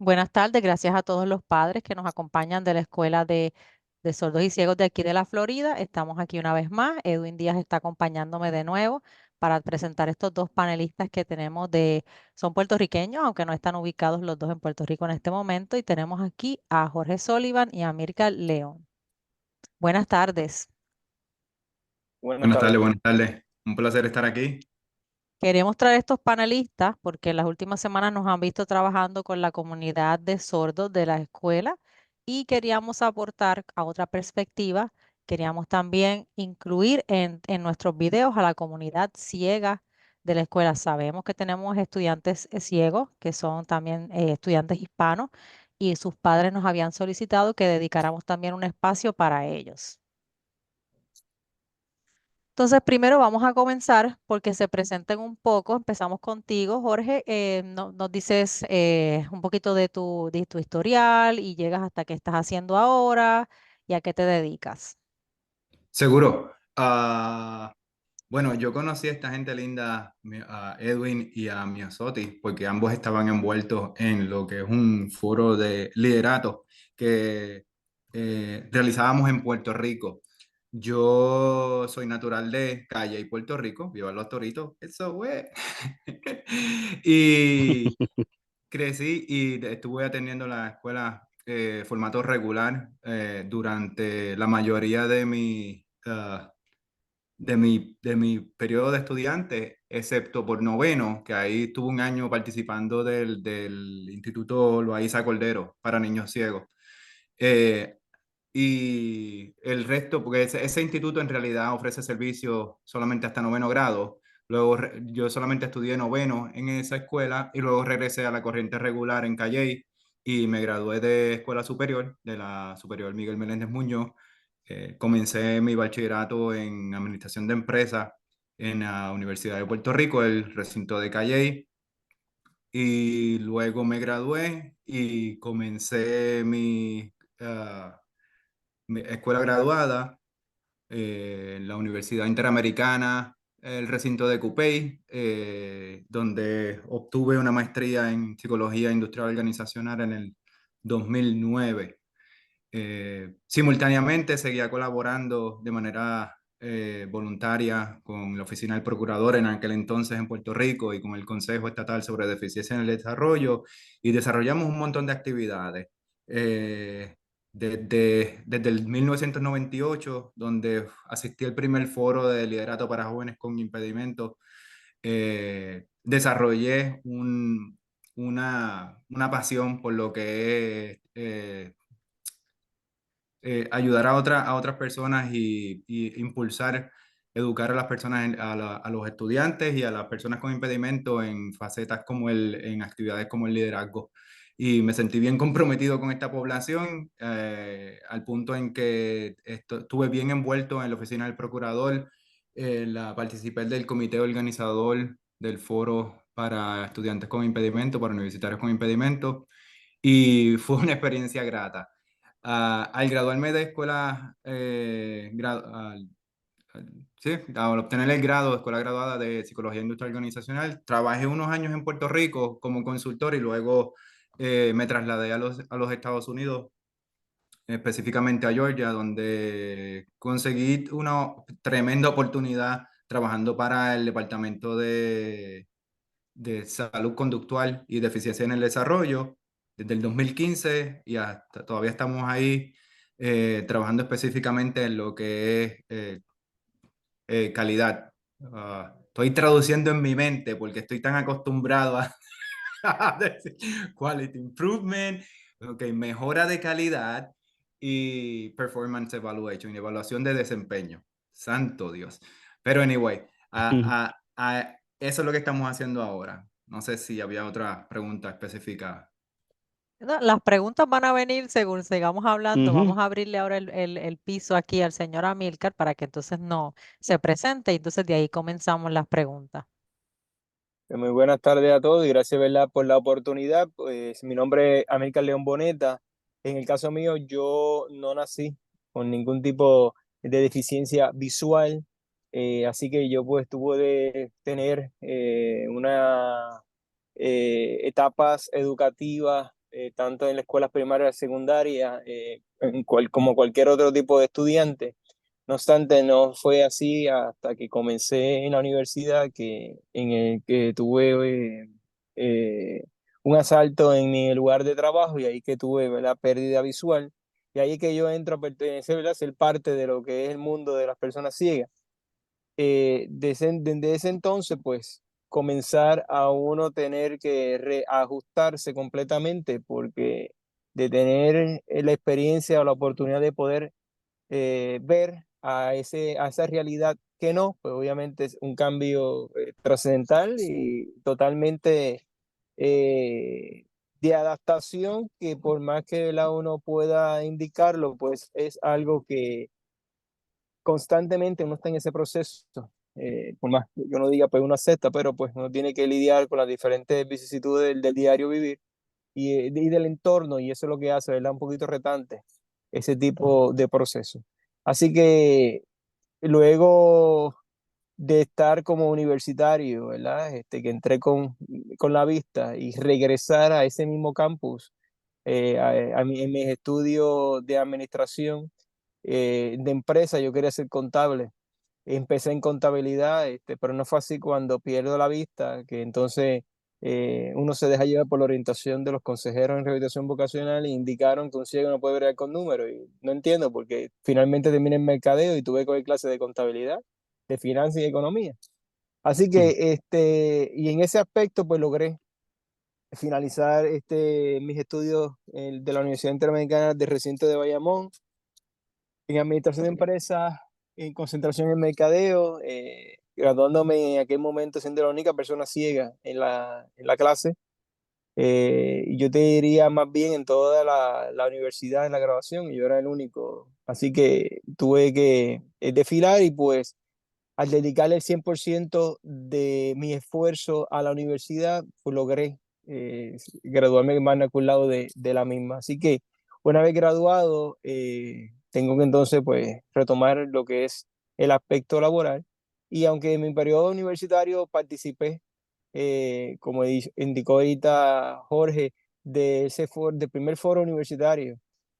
Buenas tardes, gracias a todos los padres que nos acompañan de la Escuela de Sordos y Ciegos de aquí de la Florida. Estamos aquí una vez más. Edwin Díaz está acompañándome de nuevo para presentar estos dos panelistas que tenemos son puertorriqueños, aunque no están ubicados los dos en Puerto Rico en este momento. Y tenemos aquí a Jorge Sullivan y a Mirka León. Buenas tardes. Buenas Buenas tardes, tardes. buenas tardes. Un placer estar aquí. Queremos traer estos panelistas porque en las últimas semanas nos han visto trabajando con la comunidad de sordos de la escuela y queríamos aportar a otra perspectiva. Queríamos también incluir en nuestros videos a la comunidad ciega de la escuela. Sabemos que tenemos estudiantes ciegos que son también estudiantes hispanos y sus padres nos habían solicitado que dedicáramos también un espacio para ellos. Entonces, primero vamos a comenzar porque se presenten un poco. Empezamos contigo, Jorge. Nos dices un poquito de tu historial y llegas hasta qué estás haciendo ahora y a qué te dedicas. Seguro. Bueno, yo conocí a esta gente linda, a Edwin y a Miosotti, porque ambos estaban envueltos en lo que es un foro de liderato que realizábamos en Puerto Rico. Yo soy natural de Calle y Puerto Rico, vivo en Los Toritos, eso, güey. Y crecí y estuve atendiendo la escuela formato regular durante la mayoría de mi periodo de estudiante, excepto por noveno, que ahí estuve un año participando del Instituto Loaiza Cordero para niños ciegos. Eh, y el resto, porque ese instituto en realidad ofrece servicios solamente hasta noveno grado. Luego yo solamente estudié noveno en esa escuela y luego regresé a la corriente regular en Calley y me gradué de escuela superior, de la Superior Miguel Meléndez Muñoz. Comencé mi bachillerato en administración de empresas en la Universidad de Puerto Rico, el recinto de Calley, y luego me gradué y comencé mi escuela graduada en la Universidad Interamericana, el recinto de Cupey, donde obtuve una maestría en psicología industrial organizacional en el 2009. Simultáneamente seguía colaborando de manera voluntaria con la Oficina del Procurador en aquel entonces en Puerto Rico y con el Consejo Estatal sobre Deficiencia en el Desarrollo, y desarrollamos un montón de actividades. Eh, desde el 1998, donde asistí al primer foro de liderato para jóvenes con impedimentos, desarrollé una pasión por lo que es ayudar a otras personas y impulsar, educar a las personas, a los estudiantes y a las personas con impedimento en facetas como en actividades como el liderazgo. Y me sentí bien comprometido con esta población, al punto en que estuve bien envuelto en la oficina del procurador, participé del comité organizador del foro para estudiantes con impedimento, para universitarios con impedimento, y fue una experiencia grata. Al graduarme de escuela, sí, al obtener el grado de escuela graduada de Psicología Industrial Organizacional, trabajé unos años en Puerto Rico como consultor y luego me trasladé a los Estados Unidos, específicamente a Georgia, donde conseguí una tremenda oportunidad trabajando para el Departamento de Salud Conductual y Deficiencia en el Desarrollo desde el 2015, y hasta todavía estamos ahí trabajando específicamente en lo que es calidad. Estoy traduciendo en mi mente porque estoy tan acostumbrado a decir quality improvement, okay, mejora de calidad y performance evaluation, evaluación de desempeño. Santo Dios. Pero anyway, eso es lo que estamos haciendo ahora. No sé si había otra pregunta específica. No, las preguntas van a venir según sigamos hablando. Ujú. Vamos a abrirle ahora el piso aquí al señor Amílcar para que entonces no se presente y entonces de ahí comenzamos las preguntas. Muy buenas tardes a todos y gracias, ¿verdad?, por la oportunidad. Pues mi nombre es Amílcar León Boneta. En el caso mío, yo no nací con ningún tipo de deficiencia visual, así que yo pues tuve de tener etapas educativas tanto en la escuela primaria, secundaria, como cualquier otro tipo de estudiante. No obstante, no fue así hasta que comencé en la universidad, en el que tuve un asalto en mi lugar de trabajo y ahí que tuve, ¿verdad?, pérdida visual. Y ahí es que yo entro a pertenecer, ¿verdad?, ser parte de lo que es el mundo de las personas ciegas. Desde ese entonces, pues, comenzar a uno tener que reajustarse completamente, porque de tener la experiencia o la oportunidad de poder ver a esa realidad que no, pues obviamente es un cambio trascendental y totalmente eh, de adaptación, que por más que uno pueda indicarlo, pues es algo que constantemente uno está en ese proceso. Por más que uno diga, pues uno acepta, pero pues uno tiene que lidiar con las diferentes vicisitudes del diario vivir y del entorno, y eso es lo que hace, ¿verdad?, un poquito retante ese tipo de proceso. Así que luego de estar como universitario, ¿verdad?, que entré con la vista y regresar a ese mismo campus, en mis estudios de administración de empresa. Yo quería ser contable. Empecé en contabilidad, pero no fue así cuando pierdo la vista, que entonces uno se deja llevar por la orientación de los consejeros en rehabilitación vocacional e indicaron que un ciego no puede ver con números. Y no entiendo, porque finalmente terminé en mercadeo y tuve que coger clases de contabilidad, de finanzas y economía. Así que, y en ese aspecto, pues logré finalizar mis estudios de la Universidad Interamericana del recinto de Bayamón en administración de empresas, en concentración en mercadeo, graduándome en aquel momento siendo la única persona ciega en la clase. Y yo te diría más bien en toda la universidad, en la graduación, y yo era el único. Así que tuve que desfilar y pues al dedicarle el 100% de mi esfuerzo a la universidad, pues logré graduarme magna cum laude de la misma. Así que una vez graduado, tengo que entonces pues retomar lo que es el aspecto laboral. Y aunque en mi periodo universitario participé, como indicó ahorita Jorge, del primer foro universitario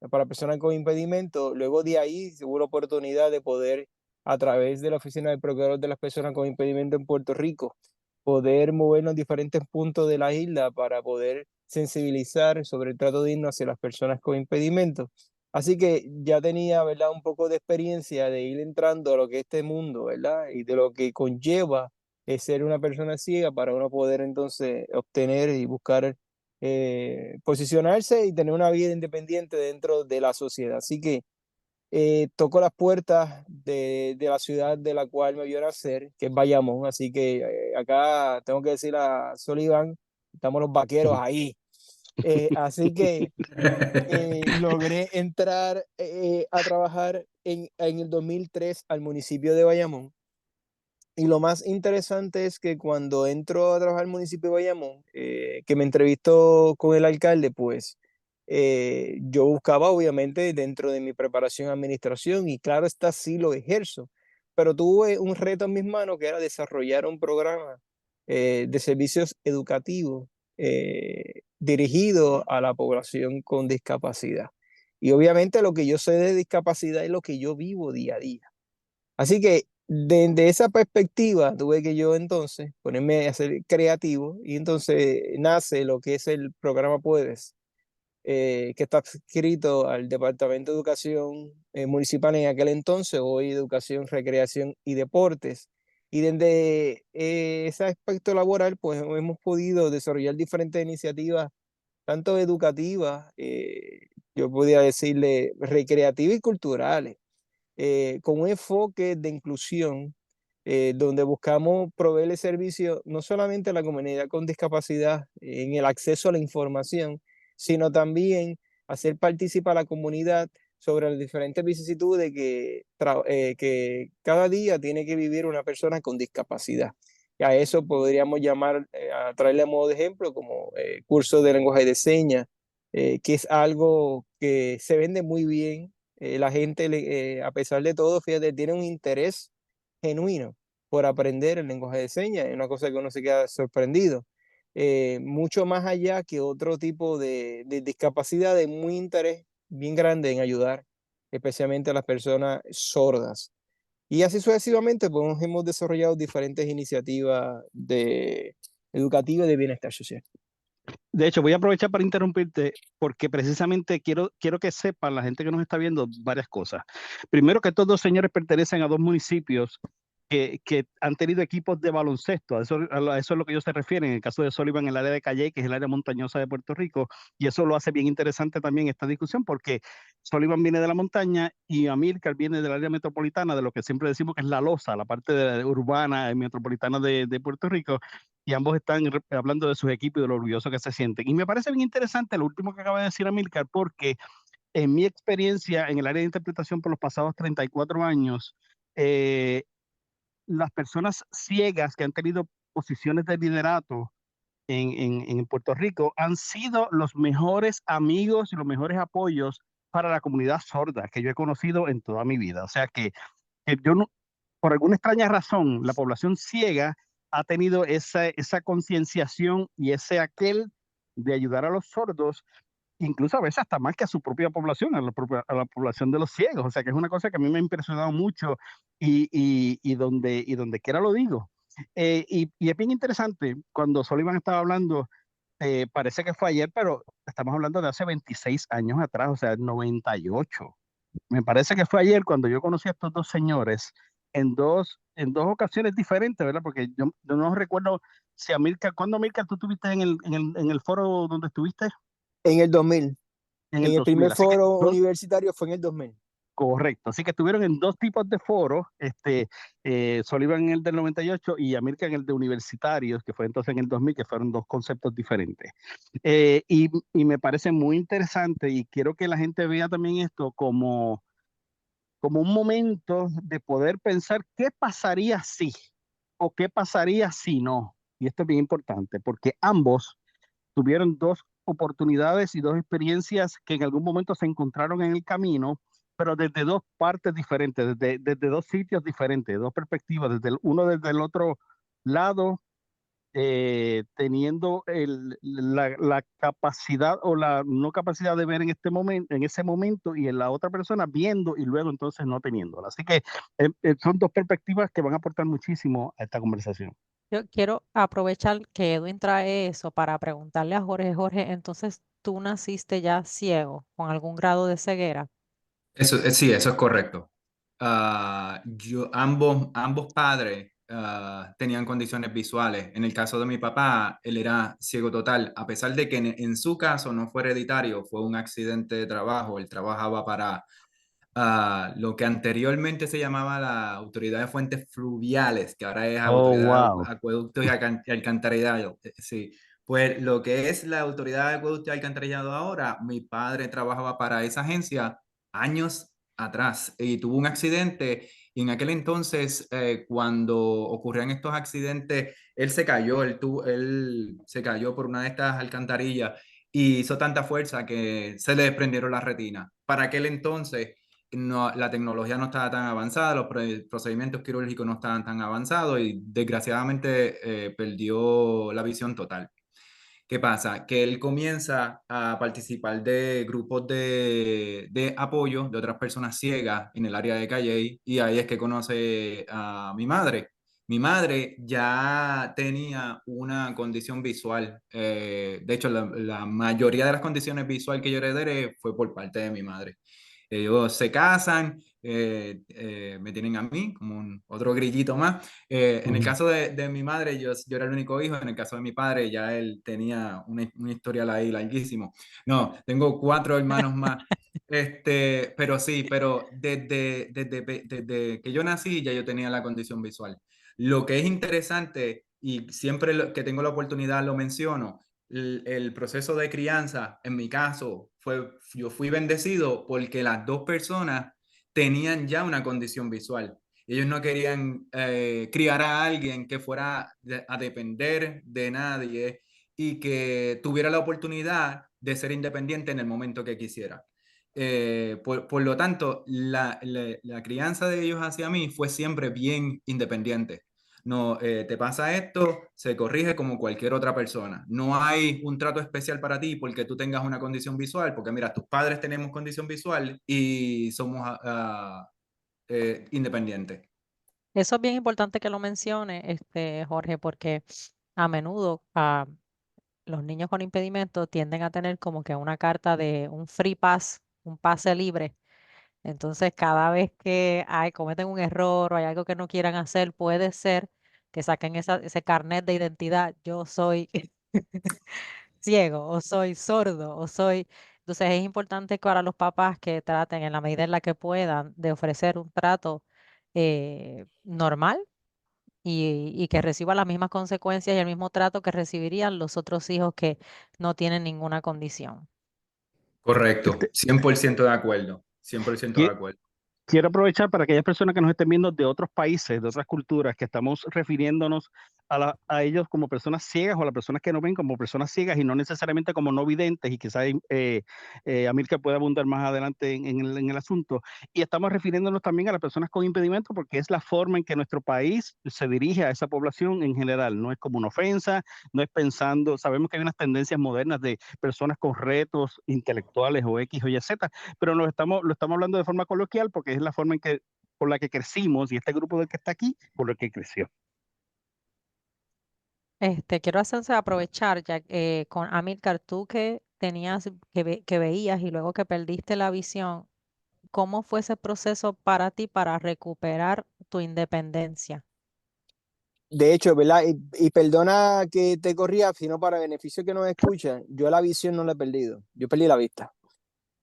para personas con impedimento, luego de ahí hubo la oportunidad de poder, a través de la Oficina del Procurador de las Personas con Impedimento en Puerto Rico, poder movernos a diferentes puntos de la isla para poder sensibilizar sobre el trato digno hacia las personas con impedimento. Así que ya tenía, ¿verdad?, un poco de experiencia de ir entrando a lo que es este mundo, ¿verdad?, y de lo que conlleva ser una persona ciega para uno poder entonces obtener y buscar posicionarse y tener una vida independiente dentro de la sociedad. Así que tocó las puertas de la ciudad de la cual me vio nacer, que es Bayamón. Así que acá tengo que decir a Sullivan, estamos los vaqueros ahí. Así que logré entrar a trabajar en el 2003 al municipio de Bayamón. Y lo más interesante es que cuando entro a trabajar al municipio de Bayamón, que me entrevistó con el alcalde, pues yo buscaba obviamente dentro de mi preparación administración, y claro está, sí lo ejerzo, pero tuve un reto en mis manos que era desarrollar un programa de servicios educativos dirigido a la población con discapacidad. Y obviamente lo que yo sé de discapacidad es lo que yo vivo día a día. Así que desde esa perspectiva tuve que yo entonces ponerme a ser creativo, y entonces nace lo que es el programa Puedes, que está adscrito al Departamento de Educación Municipal en aquel entonces, hoy Educación, Recreación y Deportes. Y desde ese aspecto laboral, pues hemos podido desarrollar diferentes iniciativas, tanto educativas, yo podría decirle recreativas y culturales, con un enfoque de inclusión, donde buscamos proveerle servicio no solamente a la comunidad con discapacidad en el acceso a la información, sino también hacer participar a la comunidad sobre las diferentes vicisitudes que cada día tiene que vivir una persona con discapacidad. Y a eso podríamos llamar, a traerle a modo de ejemplo, como cursos de lenguaje de señas, que es algo que se vende muy bien. La gente, a pesar de todo, fíjate, tiene un interés genuino por aprender el lenguaje de señas. Es una cosa que uno se queda sorprendido. mucho más allá que otro tipo de discapacidad, de muy interés bien grande en ayudar, especialmente a las personas sordas. Y así sucesivamente, pues hemos desarrollado diferentes iniciativas educativas y de bienestar social. De hecho, voy a aprovechar para interrumpirte porque precisamente quiero que sepan la gente que nos está viendo varias cosas. Primero, que estos dos señores pertenecen a dos municipios que han tenido equipos de baloncesto. A eso es lo que ellos se refieren. En el caso de Sullivan, en el área de Calle, que es el área montañosa de Puerto Rico, y eso lo hace bien interesante también esta discusión porque Sullivan viene de la montaña y Amílcar viene del área metropolitana, de lo que siempre decimos que es la losa, la parte urbana y metropolitana de Puerto Rico, y ambos están hablando de sus equipos y de lo orgulloso que se sienten. Y me parece bien interesante lo último que acaba de decir Amílcar, porque en mi experiencia en el área de interpretación por los pasados 34 años, las personas ciegas que han tenido posiciones de liderato en Puerto Rico han sido los mejores amigos y los mejores apoyos para la comunidad sorda que yo he conocido en toda mi vida. O sea que yo no, por alguna extraña razón, la población ciega ha tenido esa concienciación y ese aquel de ayudar a los sordos, incluso a veces hasta más que a su propia población, a la población de los ciegos. O sea que es una cosa que a mí me ha impresionado mucho y donde quiera lo digo. Y es bien interesante, cuando Sullivan estaba hablando, parece que fue ayer, pero estamos hablando de hace 26 años atrás, o sea, 98. Me parece que fue ayer cuando yo conocí a estos dos señores en dos ocasiones diferentes, ¿verdad? Porque yo no recuerdo si ¿cuándo, Amílcar, tú estuviste en el foro donde estuviste? En el 2000, En en el el 2000. primer Así que foro universitario fue en el 2000. correcto. Así que estuvieron en dos tipos de foros, Sullivan en el del 98 y Amílcar en el de universitarios, que fue entonces en el 2000, que fueron dos conceptos diferentes. Y me parece muy interesante y quiero que la gente vea también esto como un momento de poder pensar qué pasaría si o qué pasaría si no. Y esto es bien importante porque ambos tuvieron dos oportunidades y dos experiencias que en algún momento se encontraron en el camino, pero desde dos partes diferentes, desde dos sitios diferentes, dos perspectivas, uno desde el otro lado, teniendo la capacidad o la no capacidad de ver en ese momento, y en la otra persona viendo y luego entonces no teniéndola. Así que son dos perspectivas que van a aportar muchísimo a esta conversación. Yo quiero aprovechar que Edwin trae eso para preguntarle a Jorge, Jorge, entonces tú naciste ya ciego, con algún grado de ceguera. Sí, eso es correcto. Ambos padres tenían condiciones visuales. En el caso de mi papá, él era ciego total, a pesar de que en su caso no fue hereditario, fue un accidente de trabajo. Él trabajaba para lo que anteriormente se llamaba la Autoridad de Fuentes Fluviales, que ahora es Oh, Autoridad de wow. Acueductos y Alcantarillado. Sí. Pues lo que es la Autoridad de Acueductos y Alcantarillado ahora, mi padre trabajaba para esa agencia años atrás y tuvo un accidente, y en aquel entonces, cuando ocurrían estos accidentes, él se cayó, él se cayó por una de estas alcantarillas y hizo tanta fuerza que se le desprendieron las retinas. Para aquel entonces no, la tecnología no estaba tan avanzada, los procedimientos quirúrgicos no estaban tan avanzados y desgraciadamente perdió la visión total. ¿Qué pasa? Que él comienza a participar de grupos de apoyo de otras personas ciegas en el área de Calle, y ahí es que conoce a mi madre. Mi madre ya tenía una condición visual. De hecho, la mayoría de las condiciones visuales que yo heredé fue por parte de mi madre. Ellos se casan, me tienen a mí como otro grillito más. En el caso de mi madre, yo era el único hijo. En el caso de mi padre, ya él tenía una historial ahí larguísimo. No, tengo 4 hermanos más. Pero sí, pero desde que yo nací ya yo tenía la condición visual. Lo que es interesante, y siempre que tengo la oportunidad lo menciono, el proceso de crianza, en mi caso, yo fui bendecido porque las dos personas tenían ya una condición visual. Ellos no querían criar a alguien que fuera a depender de nadie y que tuviera la oportunidad de ser independiente en el momento que quisiera. Por lo tanto, la crianza de ellos hacia mí fue siempre bien independiente. No, te pasa esto, se corrige como cualquier otra persona. No hay un trato especial para ti porque tú tengas una condición visual, porque mira, tus padres tenemos condición visual y somos independientes. Eso es bien importante que lo mencione, Jorge, porque a menudo los niños con impedimento tienden a tener como que una carta de un free pass, un pase libre. Entonces, cada vez que cometen un error o hay algo que no quieran hacer, puede ser que saquen ese carnet de identidad. Yo soy ciego o soy sordo o soy... Entonces, es importante que ahora los papás que traten en la medida en la que puedan de ofrecer un trato normal y que reciba las mismas consecuencias y el mismo trato que recibirían los otros hijos que no tienen ninguna condición. Correcto, 100% de acuerdo, 100% de Qui- acuerdo. Quiero aprovechar para aquellas personas que nos estén viendo de otros países, de otras culturas, que estamos refiriéndonos a ellos como personas ciegas o a las personas que no ven como personas ciegas y no necesariamente como no videntes, y quizás Amilcar pueda abundar más adelante en el asunto. Y estamos refiriéndonos también a las personas con impedimento porque es la forma en que nuestro país se dirige a esa población en general. No es como una ofensa, no es pensando, sabemos que hay unas tendencias modernas de personas con retos intelectuales o X o Y, Z, pero lo estamos hablando de forma coloquial porque es la forma en que, por la que crecimos y este grupo del que está aquí, por el que creció. Quiero hacerse aprovechar ya con Amilcar, tú que tenías, que veías y luego que perdiste la visión, ¿cómo fue ese proceso para ti para recuperar tu independencia? De hecho, ¿verdad? Y perdona que te corría, sino para beneficio que nos escuchan, yo la visión no la he perdido, yo perdí la vista.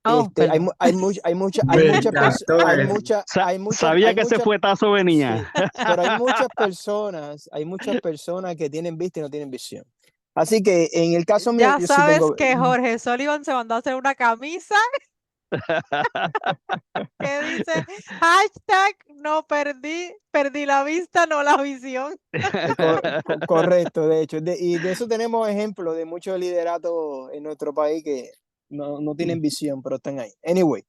Oh, Hay, perdón. Me encantó eso. Sabía hay que ese muchas, fuetazo venía. sí, pero hay muchas personas que tienen vista y no tienen visión. Así que en el caso mío, Ya yo sí sabes tengo, que Jorge Sullivan se mandó a hacer una camisa que dice hashtag no perdí la vista, no la visión. correcto, de hecho, y de eso tenemos ejemplos de muchos lideratos en nuestro país que no tienen visión, pero están ahí. Anyway,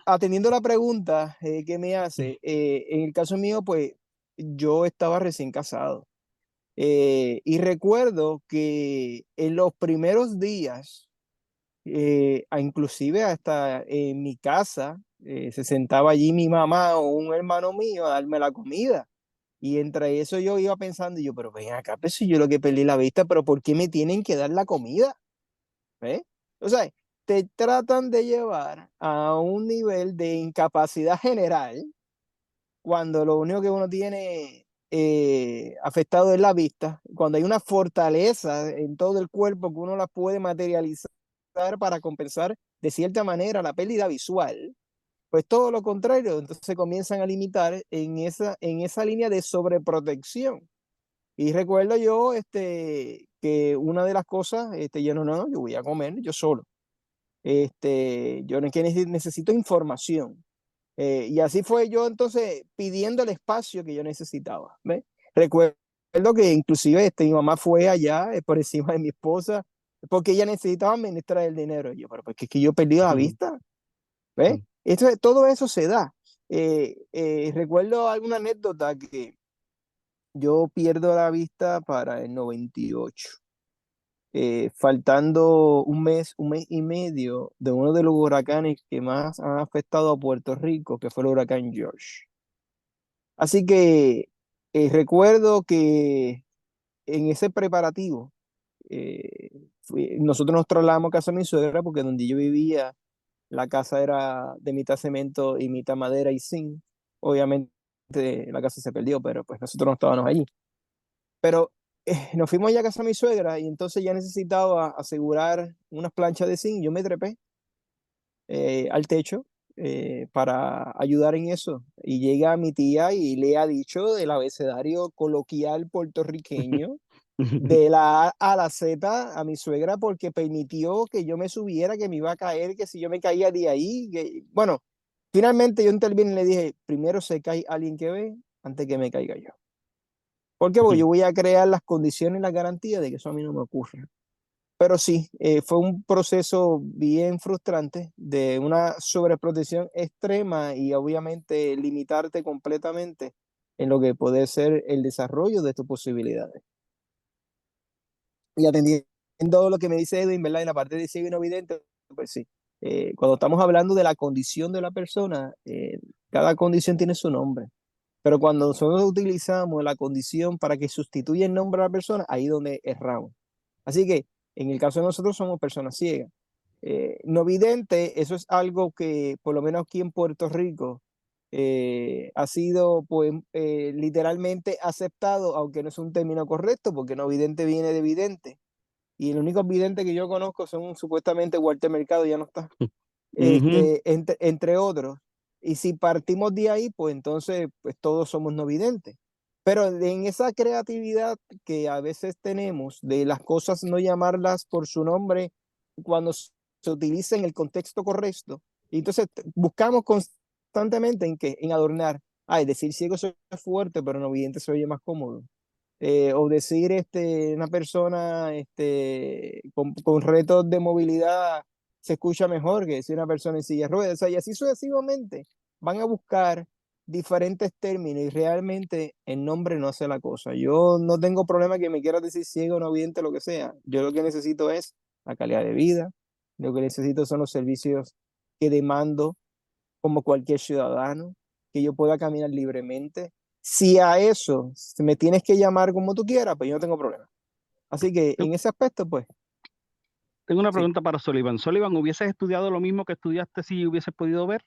atendiendo la pregunta que me hace, en el caso mío, pues yo estaba recién casado. Y recuerdo que en los primeros días, inclusive hasta en mi casa, se sentaba allí mi mamá o un hermano mío a darme la comida. Y entre eso yo iba pensando, y yo, pero ven acá, pues si yo lo que perdí la vista, pero ¿por qué me tienen que dar la comida? ¿Eh? O sea, te tratan de llevar a un nivel de incapacidad general cuando lo único que uno tiene afectado es la vista, cuando hay una fortaleza en todo el cuerpo que uno la puede materializar para compensar de cierta manera la pérdida visual, pues todo lo contrario, entonces se comienzan a limitar en esa línea de sobreprotección. Y recuerdo yo que una de las cosas, yo no, yo voy a comer yo solo. Yo necesito información. Y así fue yo entonces pidiendo el espacio que yo necesitaba. ¿Ves? Recuerdo que inclusive mi mamá fue allá por encima de mi esposa porque ella necesitaba administrar el dinero. Y yo, pero pues que es que yo perdí la vista. ¿Ves? Todo eso se da. Recuerdo alguna anécdota que yo pierdo la vista para el 98, faltando un mes y medio de uno de los huracanes que más han afectado a Puerto Rico, que fue el huracán George. Así que recuerdo que en ese preparativo, nosotros nos trasladamos a casa de mi suegra porque donde yo vivía, la casa era de mitad cemento y mitad madera y zinc. Obviamente la casa se perdió, pero pues nosotros no estábamos allí. Pero nos fuimos allá a casa de mi suegra y entonces ya necesitaba asegurar unas planchas de zinc. Yo me trepé al techo para ayudar en eso. Y llega mi tía y le ha dicho del abecedario coloquial puertorriqueño de la A a la Z a mi suegra porque permitió que yo me subiera, que me iba a caer, que si yo me caía de ahí, bueno, finalmente yo intervine y le dije, primero se cae alguien que ve antes que me caiga yo. ¿Por qué? Porque yo voy a crear las condiciones y las garantías de que eso a mí no me ocurra. Pero sí, fue un proceso bien frustrante de una sobreprotección extrema y obviamente limitarte completamente en lo que puede ser el desarrollo de tus posibilidades. Y atendiendo lo que me dice Edwin, ¿verdad? En la parte de ciego y no vidente, pues sí. Cuando estamos hablando de la condición de la persona, cada condición tiene su nombre. Pero cuando nosotros utilizamos la condición para que sustituya el nombre a la persona, ahí es donde erramos. Así que en el caso de nosotros somos personas ciegas. No vidente, eso es algo que por lo menos aquí en Puerto Rico ha sido pues, literalmente aceptado, aunque no es un término correcto, porque no vidente viene de vidente. Y el único vidente que yo conozco son supuestamente Walter Mercado, ya no está, entre otros. Y si partimos de ahí, pues entonces pues todos somos no videntes. Pero en esa creatividad que a veces tenemos de las cosas no llamarlas por su nombre cuando se utiliza en el contexto correcto, y entonces buscamos constantemente en adornar. Ay, decir ciego soy fuerte, pero no vidente se oye más cómodo. O decir una persona con retos de movilidad se escucha mejor que decir una persona en silla de ruedas. O sea, y así sucesivamente van a buscar diferentes términos y realmente el nombre no hace la cosa. Yo no tengo problema que me quieras decir ciego, no vidente, lo que sea. Yo lo que necesito es la calidad de vida, lo que necesito son los servicios que demando como cualquier ciudadano, que yo pueda caminar libremente. Si a eso me tienes que llamar como tú quieras, pues yo no tengo problema. Así que en ese aspecto, pues, Tengo una sí. pregunta para Sullivan. Sullivan, ¿hubieses estudiado lo mismo que estudiaste si hubieses podido ver?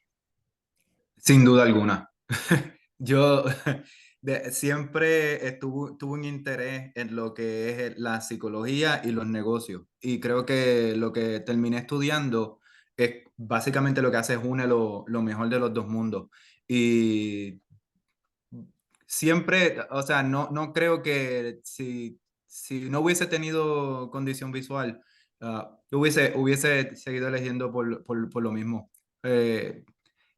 Sin duda alguna. Yo siempre tuve un interés en lo que es la psicología y los negocios. Y creo que lo que terminé estudiando es básicamente lo que hace es une lo mejor de los dos mundos. Y siempre, o sea, no creo que si no hubiese tenido condición visual, yo hubiese seguido eligiendo por lo mismo.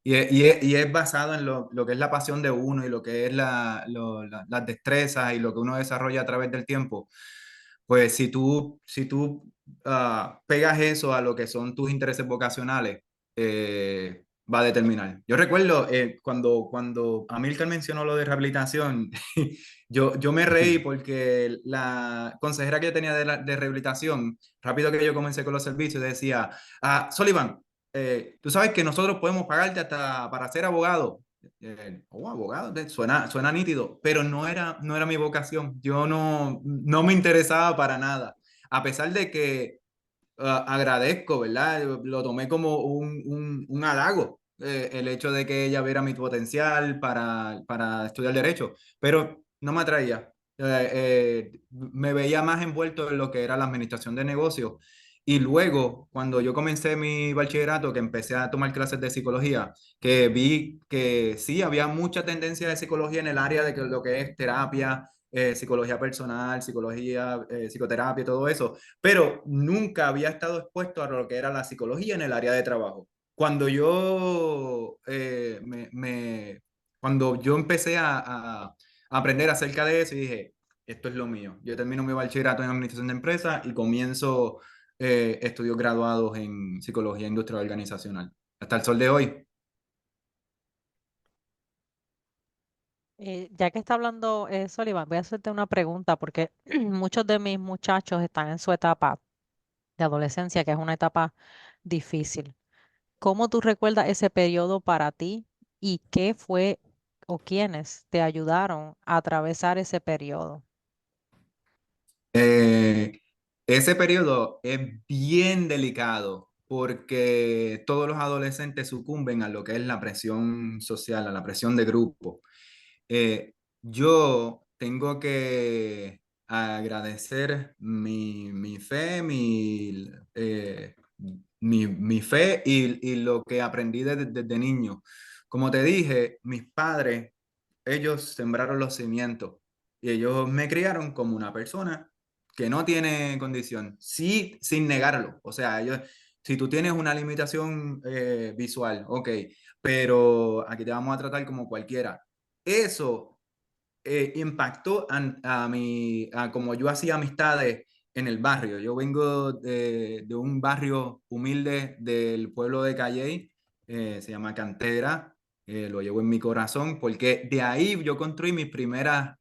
Y es basado en lo que es la pasión de uno y lo que es las destrezas y lo que uno desarrolla a través del tiempo. Pues si tú pegas eso a lo que son tus intereses vocacionales, va a determinar. Yo recuerdo cuando Amílcar mencionó lo de rehabilitación, yo me reí porque la consejera que yo tenía de rehabilitación, rápido que yo comencé con los servicios, decía, Sullivan, tú sabes que nosotros podemos pagarte hasta para ser abogado. Abogado, suena nítido, pero no era mi vocación. Yo no me interesaba para nada. A pesar de que agradezco, ¿verdad? Lo tomé como un halago, el hecho de que ella viera mi potencial para estudiar derecho, pero no me atraía. Me veía más envuelto en lo que era la administración de negocios. Y luego, cuando yo comencé mi bachillerato, que empecé a tomar clases de psicología, que vi que sí, había mucha tendencia de psicología en el área de lo que es terapia, psicología personal, psicología, psicoterapia, todo eso, pero nunca había estado expuesto a lo que era la psicología en el área de trabajo. Cuando yo, cuando yo empecé a aprender acerca de eso, y dije, esto es lo mío. Yo termino mi bachillerato en administración de empresas y comienzo estudios graduados en psicología industrial organizacional. Hasta el sol de hoy. Ya que está hablando Sullivan, voy a hacerte una pregunta porque muchos de mis muchachos están en su etapa de adolescencia, que es una etapa difícil. ¿Cómo tú recuerdas ese periodo para ti y qué fue o quiénes te ayudaron a atravesar ese periodo? Eh, Ese periodo es bien delicado porque todos los adolescentes sucumben a lo que es la presión social, a la presión de grupo. Yo tengo que agradecer mi fe, mi fe y lo que aprendí desde niño. Como te dije, mis padres, ellos sembraron los cimientos y ellos me criaron como una persona que no tiene condición, sí, sin negarlo. O sea, ellos, si tú tienes una limitación visual, ok, pero aquí te vamos a tratar como cualquiera. Eso impactó a como yo hacía amistades en el barrio. Yo vengo de un barrio humilde del pueblo de Calley, se llama Cantera. lo llevo en mi corazón, porque de ahí yo construí mis primeras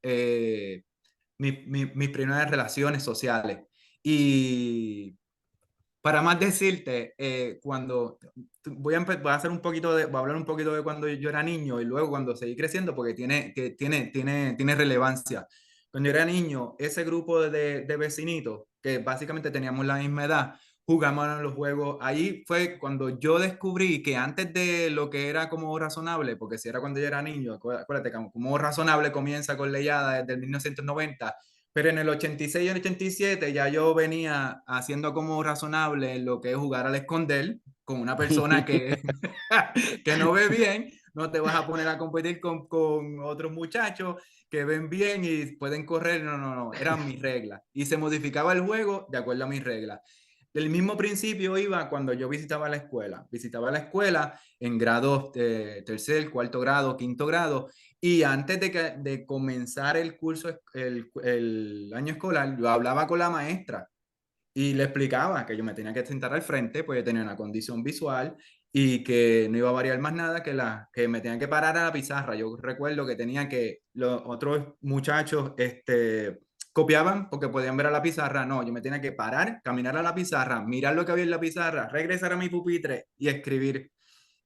relaciones sociales. Y para más decirte, voy a hacer un poquito voy a hablar un poquito de cuando yo era niño y luego cuando seguí creciendo, porque tiene relevancia. Cuando yo era niño, ese grupo de vecinitos, que básicamente teníamos la misma edad, jugamos a los juegos. Ahí fue cuando yo descubrí que antes de lo que era como razonable, porque si era cuando yo era niño, acuérdate, como razonable comienza con Leyada desde el 1990, pero en el 86 y el 87 ya yo venía haciendo como razonable lo que es jugar al esconder con una persona que no ve bien. No te vas a poner a competir con otros muchachos que ven bien y pueden correr. No, no, no. Eran mis reglas. Y se modificaba el juego de acuerdo a mis reglas. Del mismo principio iba cuando yo visitaba la escuela. Visitaba la escuela en grados tercer, cuarto grado, quinto grado. Y antes de comenzar el curso, el año escolar, yo hablaba con la maestra y le explicaba que yo me tenía que sentar al frente, pues yo tenía una condición visual y que no iba a variar más nada que me tenía que parar a la pizarra. Yo recuerdo que tenía que los otros muchachos copiaban porque podían ver a la pizarra. No, yo me tenía que parar, caminar a la pizarra, mirar lo que había en la pizarra, regresar a mi pupitre y escribir.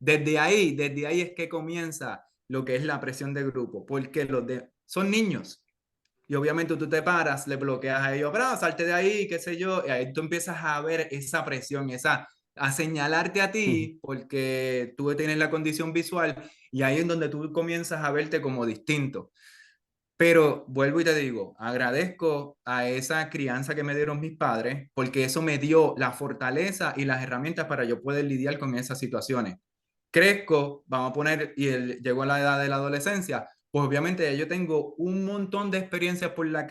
Desde ahí es que comienza lo que es la presión de grupo, porque son niños. Y obviamente tú te paras, le bloqueas a ellos, pero salte de ahí, qué sé yo, y ahí tú empiezas a ver esa presión, a señalarte a ti, porque tú tienes la condición visual, y ahí es donde tú comienzas a verte como distinto. Pero vuelvo y te digo, agradezco a esa crianza que me dieron mis padres, porque eso me dio la fortaleza y las herramientas para yo poder lidiar con esas situaciones. Crezco, vamos a poner, llego a la edad de la adolescencia, pues obviamente ya yo tengo un montón de experiencias por las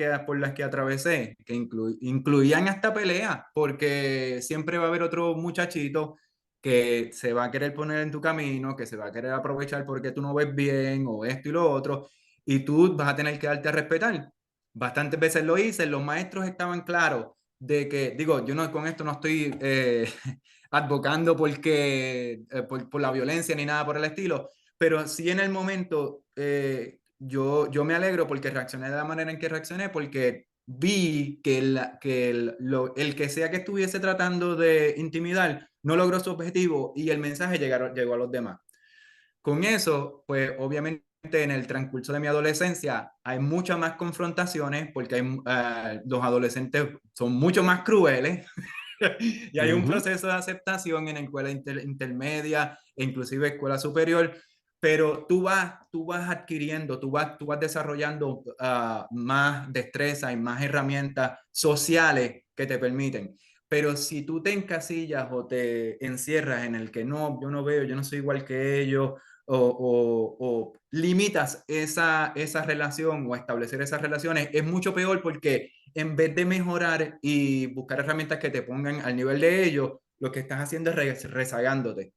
que atravesé, que incluían hasta peleas, porque siempre va a haber otro muchachito que se va a querer poner en tu camino, que se va a querer aprovechar porque tú no ves bien o esto y lo otro, y tú vas a tener que darte a respetar. Bastantes veces lo hice, los maestros estaban claros de que, digo, yo no con esto no estoy advocando por la violencia ni nada por el estilo, pero sí en el momento yo me alegro porque reaccioné de la manera en que reaccioné, porque vi que el que sea que estuviese tratando de intimidar no logró su objetivo y el mensaje llegó a los demás. Con eso, pues obviamente en el transcurso de mi adolescencia hay muchas más confrontaciones porque los adolescentes son mucho más crueles y hay un proceso de aceptación en la escuela intermedia e inclusive escuela superior, pero tú vas adquiriendo, tú vas desarrollando más destreza y más herramientas sociales que te permiten. Pero si tú te encasillas o te encierras en el que no, yo no veo, yo no soy igual que ellos, o limitas esa relación o establecer esas relaciones, es mucho peor porque en vez de mejorar y buscar herramientas que te pongan al nivel de ellos, lo que estás haciendo es rezagándote.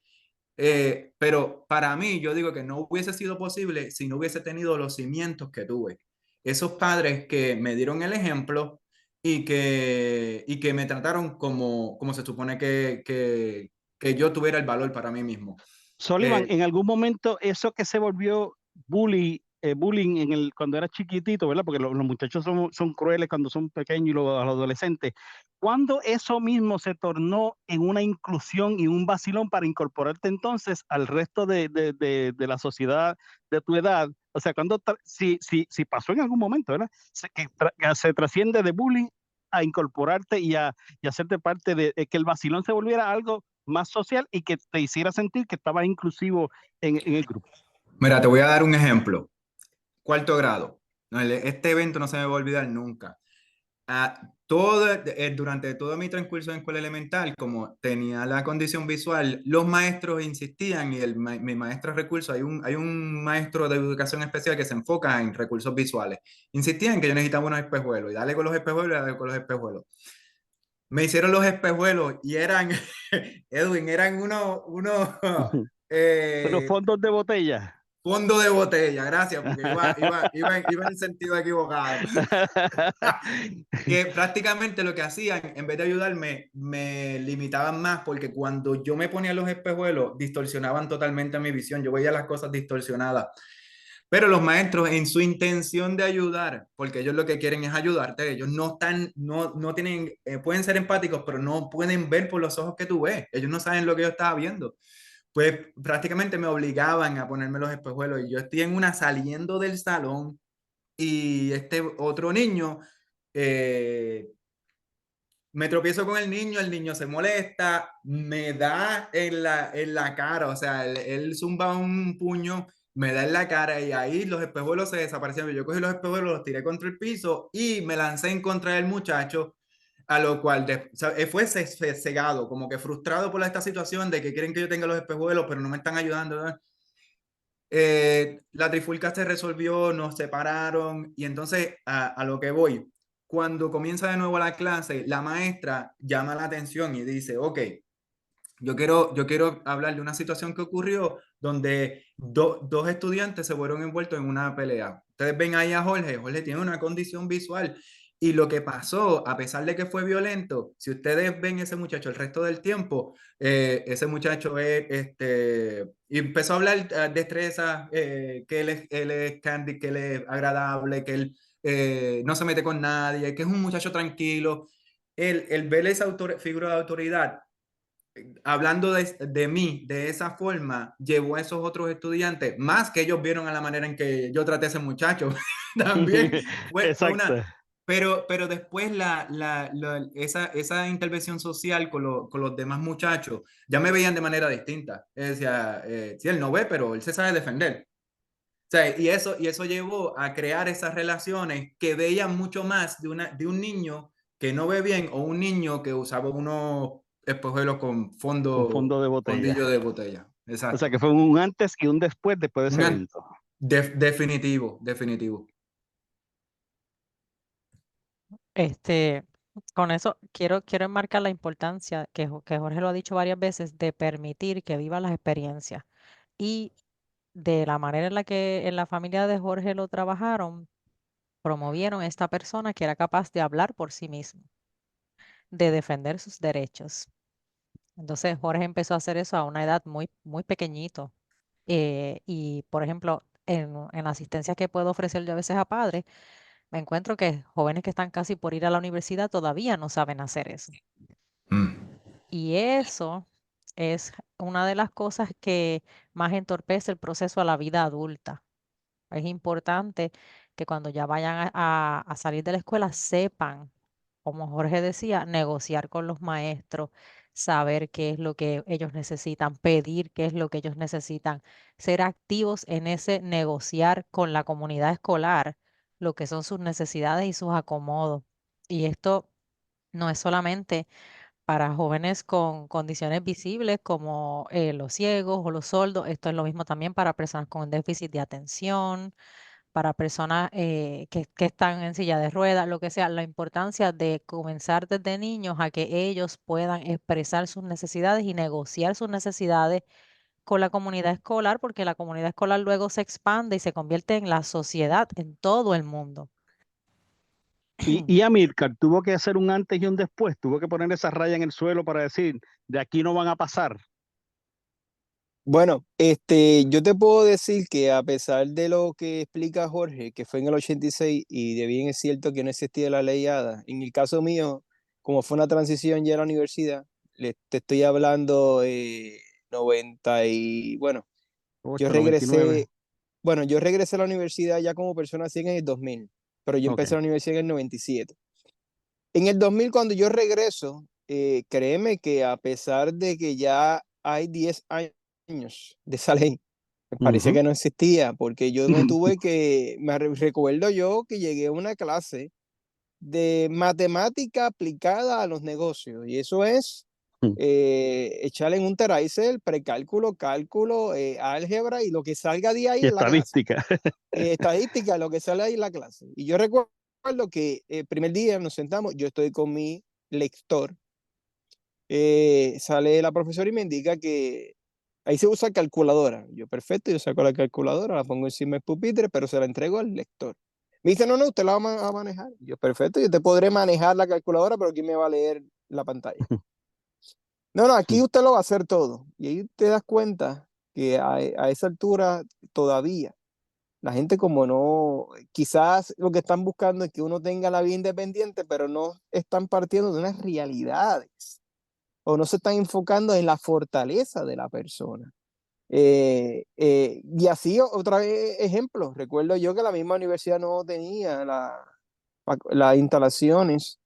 Pero para mí, yo digo que no hubiese sido posible si no hubiese tenido los cimientos que tuve. Esos padres que me dieron el ejemplo y que me trataron como se supone que yo tuviera el valor para mí mismo. Sullivan, Eh, en algún momento eso que se volvió bullying cuando era chiquitito, ¿verdad? Porque los muchachos son crueles cuando son pequeños y los adolescentes. ¿Cuándo eso mismo se tornó en una inclusión y un vacilón para incorporarte entonces al resto de la sociedad de tu edad? O sea, si pasó en algún momento, ¿verdad? Que se trasciende de bullying a incorporarte y hacerte parte de que el vacilón se volviera algo más social y que te hiciera sentir que estabas inclusivo en el grupo. Mira, te voy a dar un ejemplo. Cuarto grado. No, este evento no se me va a olvidar nunca. Durante todo mi transcurso en escuela elemental, como tenía la condición visual, los maestros insistían y mi maestro de recursos, hay un maestro de educación especial que se enfoca en recursos visuales, insistían que yo necesitaba unos espejuelos y dale con los espejuelos y dale con los espejuelos. Me hicieron los espejuelos y Edwin, eran unos Los eh, fondos de botella. Fondo de botella, gracias, porque iba en el sentido equivocado. Que prácticamente lo que hacían, en vez de ayudarme, me limitaban más, porque cuando yo me ponía los espejuelos, distorsionaban totalmente mi visión. Yo veía las cosas distorsionadas. Pero los maestros, en su intención de ayudar, porque ellos lo que quieren es ayudarte, ellos no tienen, pueden ser empáticos, pero no pueden ver por los ojos que tú ves. Ellos no saben lo que yo estaba viendo. Pues prácticamente me obligaban a ponerme los espejuelos, y yo estoy en una saliendo del salón, y este otro niño, eh, me tropiezo con el niño se molesta, me da en la cara, o sea, él zumba un puño, me da en la cara, y ahí los espejuelos se desaparecieron. Yo cogí los espejuelos, los tiré contra el piso y me lancé en contra del muchacho, a lo cual o sea, fue cegado, como que frustrado por esta situación de que quieren que yo tenga los espejuelos, pero no me están ayudando, ¿verdad? La trifulca se resolvió, nos separaron, y entonces a lo que voy, cuando comienza de nuevo la clase, la maestra llama la atención y dice, ok, yo quiero hablar de una situación que ocurrió donde dos estudiantes se fueron envueltos en una pelea. Ustedes ven ahí a Jorge. Jorge tiene una condición visual, y lo que pasó, a pesar de que fue violento, si ustedes ven ese muchacho el resto del tiempo, ese muchacho y empezó a hablar destreza, que él es candy, que él es agradable, que él no se mete con nadie, que es un muchacho tranquilo. El ver esa figura de autoridad, hablando de mí de esa forma, llevó a esos otros estudiantes, más que ellos vieron a la manera en que yo traté a ese muchacho, también fue Exacto. una... Pero después esa intervención social con los demás muchachos, ya me veían de manera distinta. Decía, sí, él no ve, pero él se sabe defender. O sea, y eso llevó a crear esas relaciones que veían mucho más de un niño que no ve bien, o un niño que usaba unos espejuelos con Un fondo de fondillo botella. de botella. O sea Exacto. que fue un antes y un después de ese Un evento. definitivo, definitivo. Este, con eso quiero enmarcar la importancia que Jorge lo ha dicho varias veces de permitir que viva las experiencias. Y de la manera en la que en la familia de Jorge lo trabajaron, promovieron a esta persona que era capaz de hablar por sí mismo, de defender sus derechos. Entonces Jorge empezó a hacer eso a una edad muy pequeñito. Y por ejemplo, en la asistencia que puedo ofrecer yo a veces a padres, me encuentro que jóvenes que están casi por ir a la universidad todavía no saben hacer eso. Mm. Y eso es una de las cosas que más entorpece el proceso a la vida adulta. Es importante que cuando ya vayan a salir de la escuela sepan, como Jorge decía, negociar con los maestros, saber qué es lo que ellos necesitan, pedir qué es lo que ellos necesitan, ser activos en ese negociar con la comunidad escolar, lo que son sus necesidades y sus acomodos. Y esto no es solamente para jóvenes con condiciones visibles como los ciegos o los sordos, esto es lo mismo también para personas con déficit de atención, para personas que están en silla de ruedas, lo que sea, la importancia de comenzar desde niños a que ellos puedan expresar sus necesidades y negociar sus necesidades con la comunidad escolar, porque la comunidad escolar luego se expande y se convierte en la sociedad en todo el mundo. Y Amílcar tuvo que hacer un antes y un después, tuvo que poner esa raya en el suelo para decir, de aquí no van a pasar. Bueno, yo te puedo decir que a pesar de lo que explica Jorge, que fue en el 86 y de bien es cierto que no existía la ley ADA, en el caso mío, como fue una transición ya a la universidad, te estoy hablando 90 y bueno, yo 8, 99. regresé, bueno, yo regresé a la universidad ya como persona ciega en el 2000, pero yo empecé Ok. la universidad en el 97. En el 2000, cuando yo regreso, créeme que a pesar de que ya hay 10 años de esa ley, me parecía Ujú. que no existía, porque yo recuerdo yo que llegué a una clase de matemática aplicada a los negocios, y eso es echarle en un Teraizel, precálculo, cálculo, álgebra, y lo que salga de ahí Y en la clase. estadística. Estadística, lo que sale ahí en la clase. Y yo recuerdo que el primer día nos sentamos, yo estoy con mi lector, sale la profesora y me indica que ahí se usa calculadora. Yo, perfecto, yo saco la calculadora, la pongo encima del pupitre, pero se la entrego al lector. Me dice, no, usted la va a manejar. Yo, perfecto, yo te podré manejar la calculadora, pero ¿quién me va a leer la pantalla? No, aquí usted lo va a hacer todo. Y ahí te das cuenta que a esa altura todavía la gente como no, quizás lo que están buscando es que uno tenga la vida independiente, pero no están partiendo de unas realidades o no se están enfocando en la fortaleza de la persona. Y así otra vez ejemplo, recuerdo yo que la misma universidad no tenía las instalaciones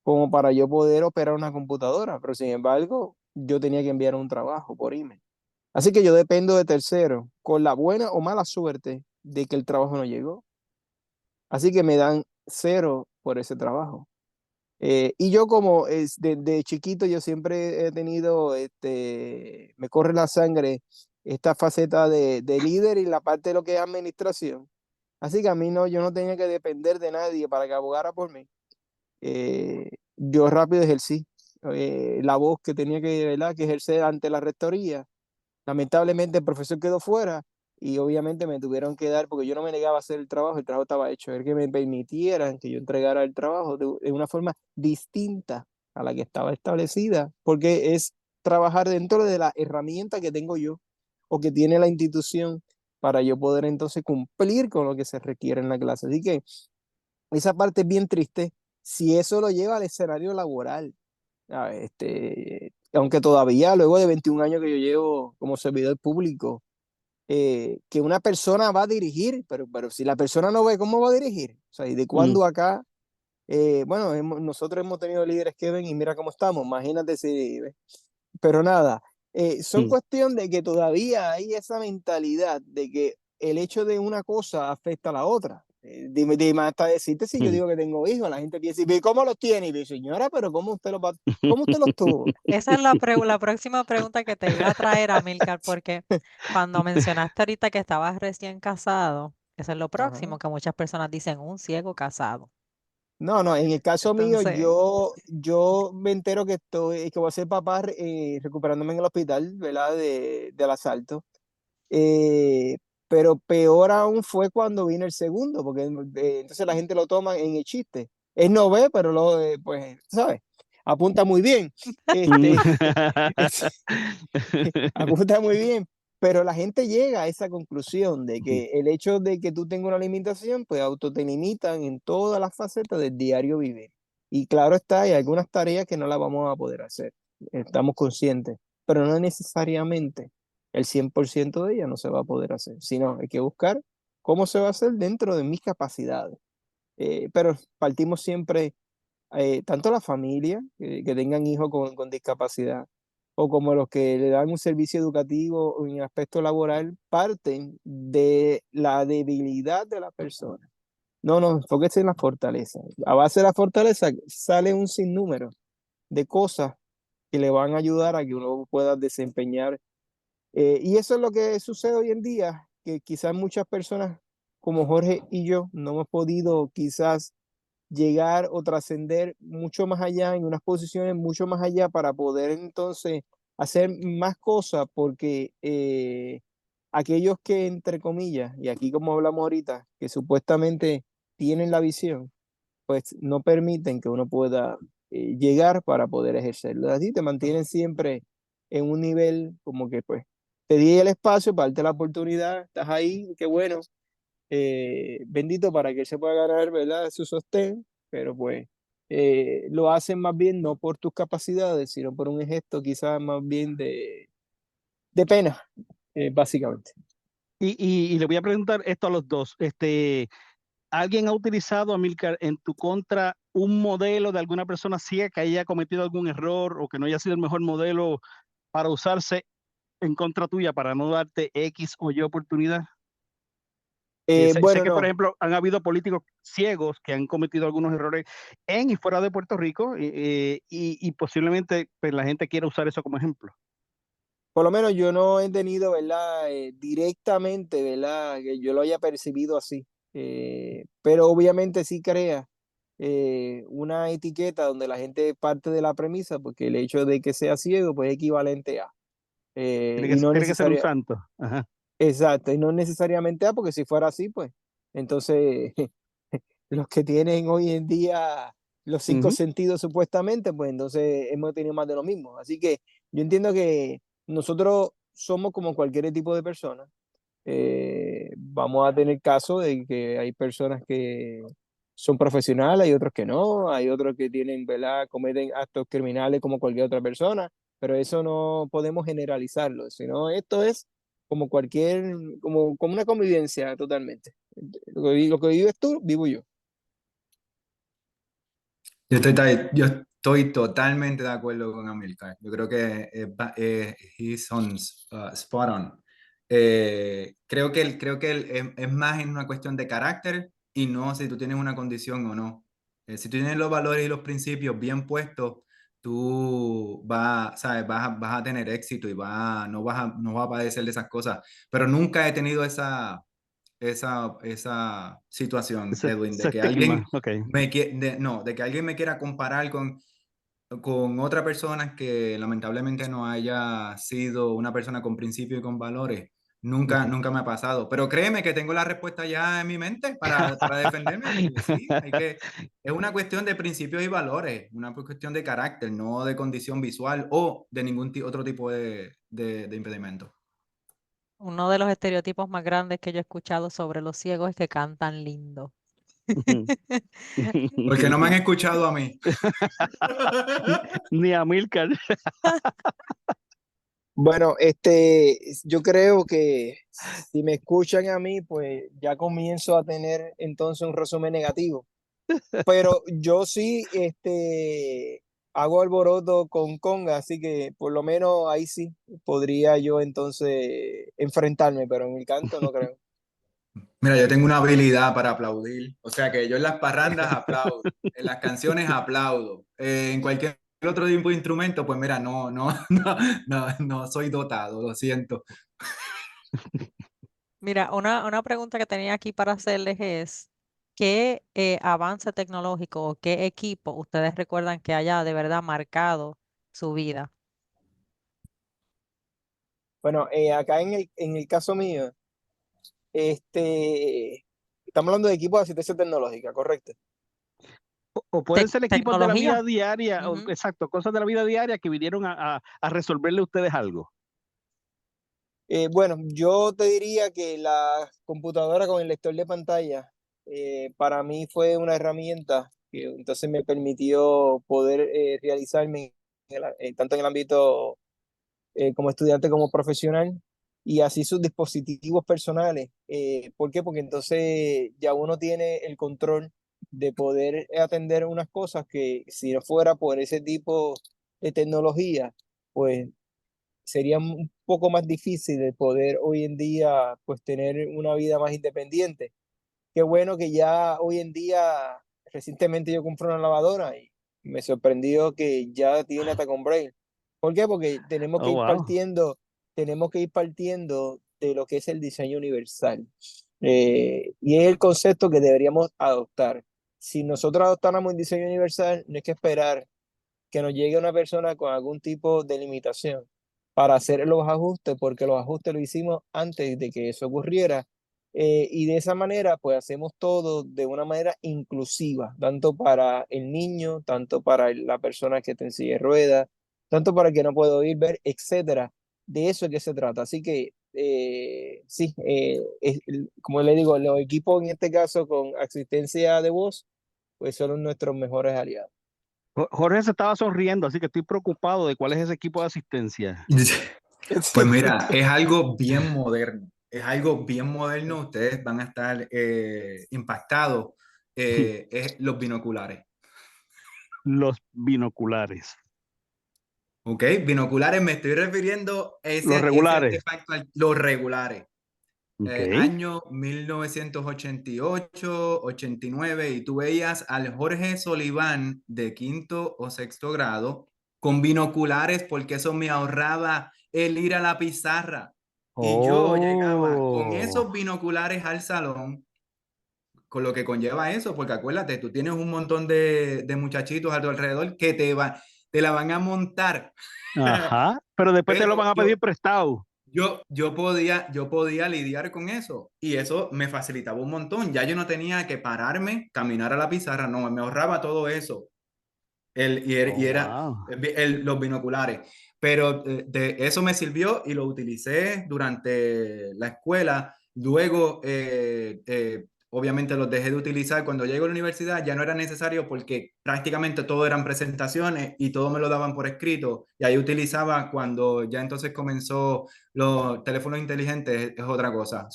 como para yo poder operar una computadora, pero sin embargo yo tenía que enviar un trabajo por email. Así que yo dependo de terceros, con la buena o mala suerte de que el trabajo no llegó. Así que me dan 0 por ese trabajo. Y yo como de chiquito yo siempre he tenido, me corre la sangre esta faceta de líder y la parte de lo que es administración. Así que a mí no, yo no tenía que depender de nadie para que abogara por mí. Yo rápido ejercí la voz que tenía que, ¿verdad?, que ejercer ante la rectoría. Lamentablemente el profesor quedó fuera y obviamente me tuvieron que dar, porque yo no me negaba a hacer el trabajo estaba hecho, es que me permitieran que yo entregara el trabajo de una forma distinta a la que estaba establecida, porque es trabajar dentro de la herramienta que tengo yo o que tiene la institución para yo poder entonces cumplir con lo que se requiere en la clase. Así que esa parte es bien triste si eso lo lleva al escenario laboral. Aunque todavía, luego de 21 años que yo llevo como servidor público, que una persona va a dirigir, pero si la persona no ve, ¿cómo va a dirigir? O sea, ¿y de cuándo acá? Bueno, nosotros hemos tenido líderes que ven y mira cómo estamos, imagínate si... Pero nada, son cuestión de que todavía hay esa mentalidad de que el hecho de una cosa afecta a la otra. Dime hasta decirte si yo digo que tengo hijos, la gente piensa, ¿y cómo los tiene? Y yo, señora, pero ¿cómo usted los tuvo? Esa es la próxima pregunta que te iba a traer, Amilcar, porque cuando mencionaste ahorita que estabas recién casado, eso es lo Ajá. próximo que muchas personas dicen, un ciego casado. No, en el caso mío, Entonces, yo me entero que voy a ser papá recuperándome en el hospital, ¿verdad? Del asalto. Eh, pero peor aún fue cuando vino el segundo, porque entonces la gente lo toma en el chiste. Él no ve, pero pues, ¿sabes? Apunta muy bien. Apunta muy bien. Pero la gente llega a esa conclusión de que el hecho de que tú tengas una limitación, pues auto te limitan en todas las facetas del diario vivir. Y claro está, hay algunas tareas que no las vamos a poder hacer. Estamos conscientes, pero no necesariamente el 100% de ellas no se va a poder hacer, sino hay que buscar cómo se va a hacer dentro de mis capacidades. Pero partimos siempre, tanto la familia, que tengan hijos con discapacidad, o como los que le dan un servicio educativo en el aspecto laboral, parten de la debilidad de la persona. No, enfóquese en la fortaleza. A base de la fortaleza sale un sinnúmero de cosas que le van a ayudar a que uno pueda desempeñar. Y eso es lo que sucede hoy en día, que quizás muchas personas como Jorge y yo no hemos podido quizás llegar o trascender mucho más allá, en unas posiciones mucho más allá para poder entonces hacer más cosas, porque aquellos que, entre comillas, y aquí como hablamos ahorita, que supuestamente tienen la visión, pues no permiten que uno pueda llegar para poder ejercerlo. Así te mantienen siempre en un nivel como que pues te di el espacio para darte la oportunidad, estás ahí, qué bueno, bendito para que él se pueda ganar, ¿verdad?, su sostén, pero pues lo hacen más bien no por tus capacidades, sino por un gesto quizás más bien de pena, básicamente. Y le voy a preguntar esto a los dos. ¿Alguien ha utilizado, Amílcar, en tu contra un modelo de alguna persona ciega que haya cometido algún error o que no haya sido el mejor modelo para usarse en contra tuya para no darte X o Y oportunidad? Sé Bueno, que, por no, ejemplo, han habido políticos ciegos que han cometido algunos errores en y fuera de Puerto Rico y posiblemente pues, la gente quiera usar eso como ejemplo. por lo menos yo no he tenido, ¿verdad?, directamente, ¿verdad?, que yo lo haya percibido así. Pero obviamente sí crea una etiqueta donde la gente parte de la premisa, porque el hecho de que sea ciego, pues es equivalente a. y no Tiene que ser un necesaria, santo. Ajá. exacto, y no necesariamente A, porque si fuera así, pues, entonces los que tienen hoy en día los cinco Ujú. sentidos supuestamente, pues entonces hemos tenido más de lo mismo. Así que yo entiendo que nosotros somos como cualquier tipo de persona. Vamos a tener caso de que hay personas que son profesionales, hay otros que no, hay otros que tienen, ¿verdad? Cometen actos criminales como cualquier otra persona, pero eso no podemos generalizarlo, sino esto es como cualquier, como una convivencia totalmente. Lo que vives tú, vivo yo. Yo estoy totalmente de acuerdo con Amilcar. Yo creo que he's on, spot on. Creo que es más en una cuestión de carácter y no si tú tienes una condición o no. Si tú tienes los valores y los principios bien puestos, tú ¿sabes? Vas a tener éxito y no vas a padecer de esas cosas. Pero nunca he tenido esa situación, Edwin, Ese estigma, ok. de que alguien me quiera comparar con otra persona que lamentablemente no haya sido una persona con principios y con valores. Nunca, Ujú. nunca me ha pasado. Pero créeme que tengo la respuesta ya en mi mente para defenderme, porque sí, es una cuestión de principios y valores, una cuestión de carácter, no de condición visual o de ningún otro tipo de impedimento. Uno de los estereotipos más grandes que yo he escuchado sobre los ciegos es que cantan lindo. Ujú. Porque no me han escuchado a mí. Ni a Milcar. Bueno, yo creo que si me escuchan a mí, pues ya comienzo a tener entonces un resumen negativo. Pero yo sí, hago alboroto con conga, así que por lo menos ahí sí podría yo entonces enfrentarme, pero en el canto no creo. Mira, yo tengo una habilidad para aplaudir. O sea que yo en las parrandas aplaudo, en las canciones aplaudo, en cualquier otro tipo de instrumento, pues mira, no soy dotado, lo siento. Mira, una pregunta que tenía aquí para hacerles es, ¿qué avance tecnológico o qué equipo ustedes recuerdan que haya de verdad marcado su vida? Bueno, acá en el caso mío, estamos hablando de equipos de asistencia tecnológica, ¿correcto? O pueden ser equipos de la vida Tecnología. diaria, o, Ujú. exacto, cosas de la vida diaria que vinieron a resolverle a ustedes algo. Bueno, yo te diría que la computadora con el lector de pantalla para mí fue una herramienta que entonces me permitió poder realizarme tanto en el ámbito como estudiante como profesional y así sus dispositivos personales. ¿Por qué? Porque entonces ya uno tiene el control de poder atender unas cosas que si no fuera por ese tipo de tecnología, pues sería un poco más difícil de poder hoy en día pues tener una vida más independiente. Qué bueno que ya hoy en día, recientemente yo compré una lavadora y me sorprendió que ya tiene hasta con braille. ¿Por qué? Porque Oh, wow. tenemos que ir partiendo de lo que es el diseño universal. Y es el concepto que deberíamos adoptar. Si nosotros adoptáramos el diseño universal, no hay que esperar que nos llegue una persona con algún tipo de limitación para hacer los ajustes, porque los ajustes lo hicimos antes de que eso ocurriera. Y de esa manera, pues hacemos todo de una manera inclusiva, tanto para el niño, tanto para la persona que está en silla de ruedas, tanto para el que no puede oír, ver, etcétera. De eso es que se trata. Así que, sí, como le digo, los equipos en este caso con asistencia de voz, pues son nuestros mejores aliados. Jorge se estaba sonriendo, así que estoy preocupado de cuál es ese equipo de asistencia. Pues mira, es algo bien moderno. Es algo bien moderno. Ustedes van a estar impactados. Es los binoculares. Los binoculares. ¿Ok? Binoculares me estoy refiriendo a Los ese regulares. artefacto, los regulares. Ok. Año 1988, 89, y tú veías al Jorge Soliván de quinto o sexto grado con binoculares porque eso me ahorraba el ir a la pizarra. Y yo llegaba con Oh. esos binoculares al salón, con lo que conlleva eso, porque acuérdate, tú tienes un montón de muchachitos a tu alrededor que te la van a montar. Ajá, pero después te lo Pero van a pedir prestado. yo podía lidiar con eso y eso me facilitaba un montón. Ya yo no tenía que pararme, caminar a la pizarra, no, me ahorraba todo eso. Oh, Y era wow. los binoculares. Pero de eso me sirvió y lo utilicé durante la escuela. Luego, obviamente los dejé de utilizar. Cuando llego a la universidad ya no era necesario porque prácticamente todo eran presentaciones y todo me lo daban por escrito. Y ahí utilizaba cuando ya entonces comenzó los teléfonos inteligentes, es otra cosa.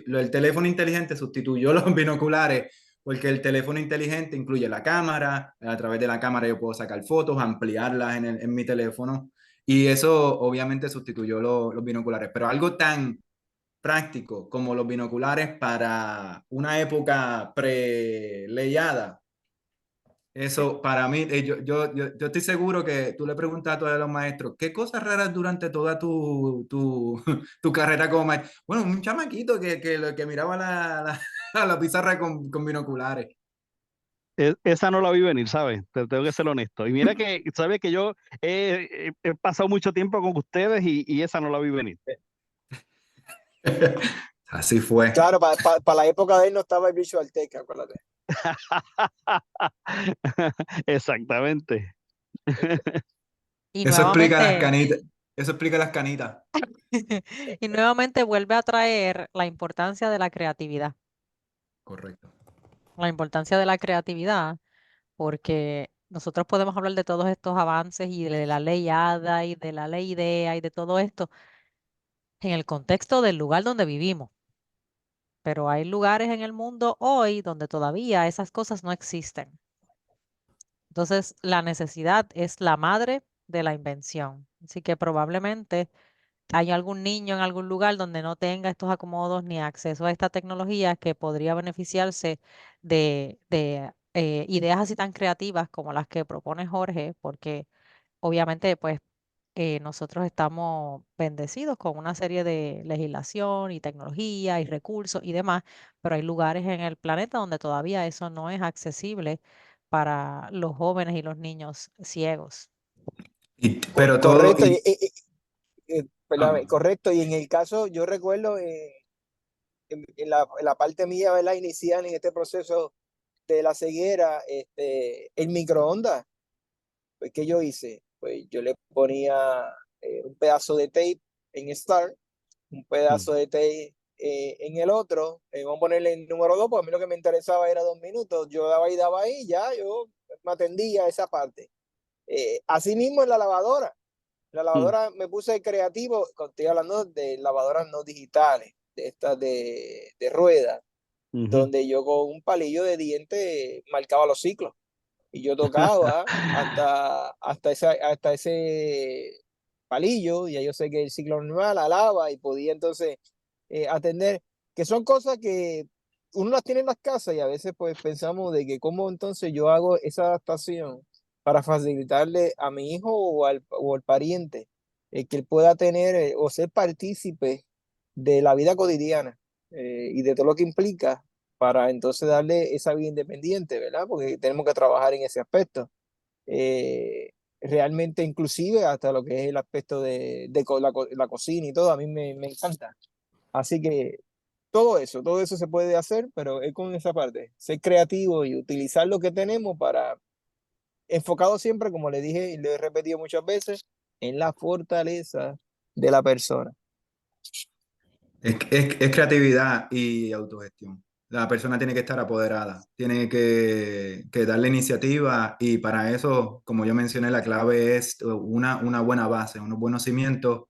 El teléfono inteligente sustituyó los binoculares porque el teléfono inteligente incluye la cámara, a través de la cámara yo puedo sacar fotos, ampliarlas en mi teléfono y eso obviamente sustituyó los binoculares, pero algo tan práctico como los binoculares para una época preleyada, eso para mí, yo estoy seguro que tú le preguntas a todos los maestros, ¿qué cosas raras durante toda tu carrera como maestro? Bueno, un chamaquito que miraba a la pizarra con binoculares. Esa no la vi venir, ¿sabes? Te tengo que ser honesto. Y mira que, ¿sabes? Que yo he pasado mucho tiempo con ustedes y esa no la vi venir. Así fue. Claro, para la época de él no estaba el Visual Tech, acuérdate. Exactamente. Y Eso explica las nuevamente, canitas. Eso explica las canitas. y nuevamente vuelve a traer la importancia de la creatividad. Correcto. La importancia de la creatividad, porque nosotros podemos hablar de todos estos avances y de la ley ADA y de la ley IDEA y de todo esto en el contexto del lugar donde vivimos. Pero hay lugares en el mundo hoy donde todavía esas cosas no existen. Entonces, la necesidad es la madre de la invención. Así que probablemente hay algún niño en algún lugar donde no tenga estos acomodos ni acceso a esta tecnología que podría beneficiarse de ideas así tan creativas como las que propone Jorge, porque obviamente pues nosotros estamos bendecidos con una serie de legislación y tecnología y recursos y demás, pero hay lugares en el planeta donde todavía eso no es accesible para los jóvenes y los niños ciegos. Pero todo. Correcto, perdóname, Ah, correcto. Y en el caso, yo recuerdo en la parte mía, ¿verdad? Inicial en este proceso de la ceguera, el microondas, pues, ¿qué yo hice? Pues yo le ponía un pedazo de tape en Start, un Mm. pedazo de tape en el otro, vamos a ponerle el número 2, porque a mí lo que me interesaba era 2 minutos, yo daba ahí, ya, yo me atendía a esa parte. Así mismo en la Mm. lavadora me puse creativo, estoy hablando de lavadoras no digitales, de estas de ruedas, Ujú. donde yo con un palillo de diente marcaba los ciclos y yo tocaba hasta ese palillo, y ya yo sé que el ciclo normal alaba y podía entonces atender, que son cosas que uno las tiene en las casas y a veces pues pensamos de que cómo entonces yo hago esa adaptación para facilitarle a mi hijo o al pariente que él pueda tener o ser partícipe de la vida cotidiana y de todo lo que implica para entonces darle esa vida independiente, ¿verdad? Porque tenemos que trabajar en ese aspecto. Realmente, inclusive, hasta lo que es el aspecto de la cocina y todo, a mí me encanta. Así que todo eso se puede hacer, pero es con esa parte, ser creativo y utilizar lo que tenemos para, enfocado siempre, como le dije y le he repetido muchas veces, en la fortaleza de la persona. es creatividad y autogestión. La persona tiene que estar apoderada, tiene que darle iniciativa y para eso, como yo mencioné, la clave es una buena base, unos buenos cimientos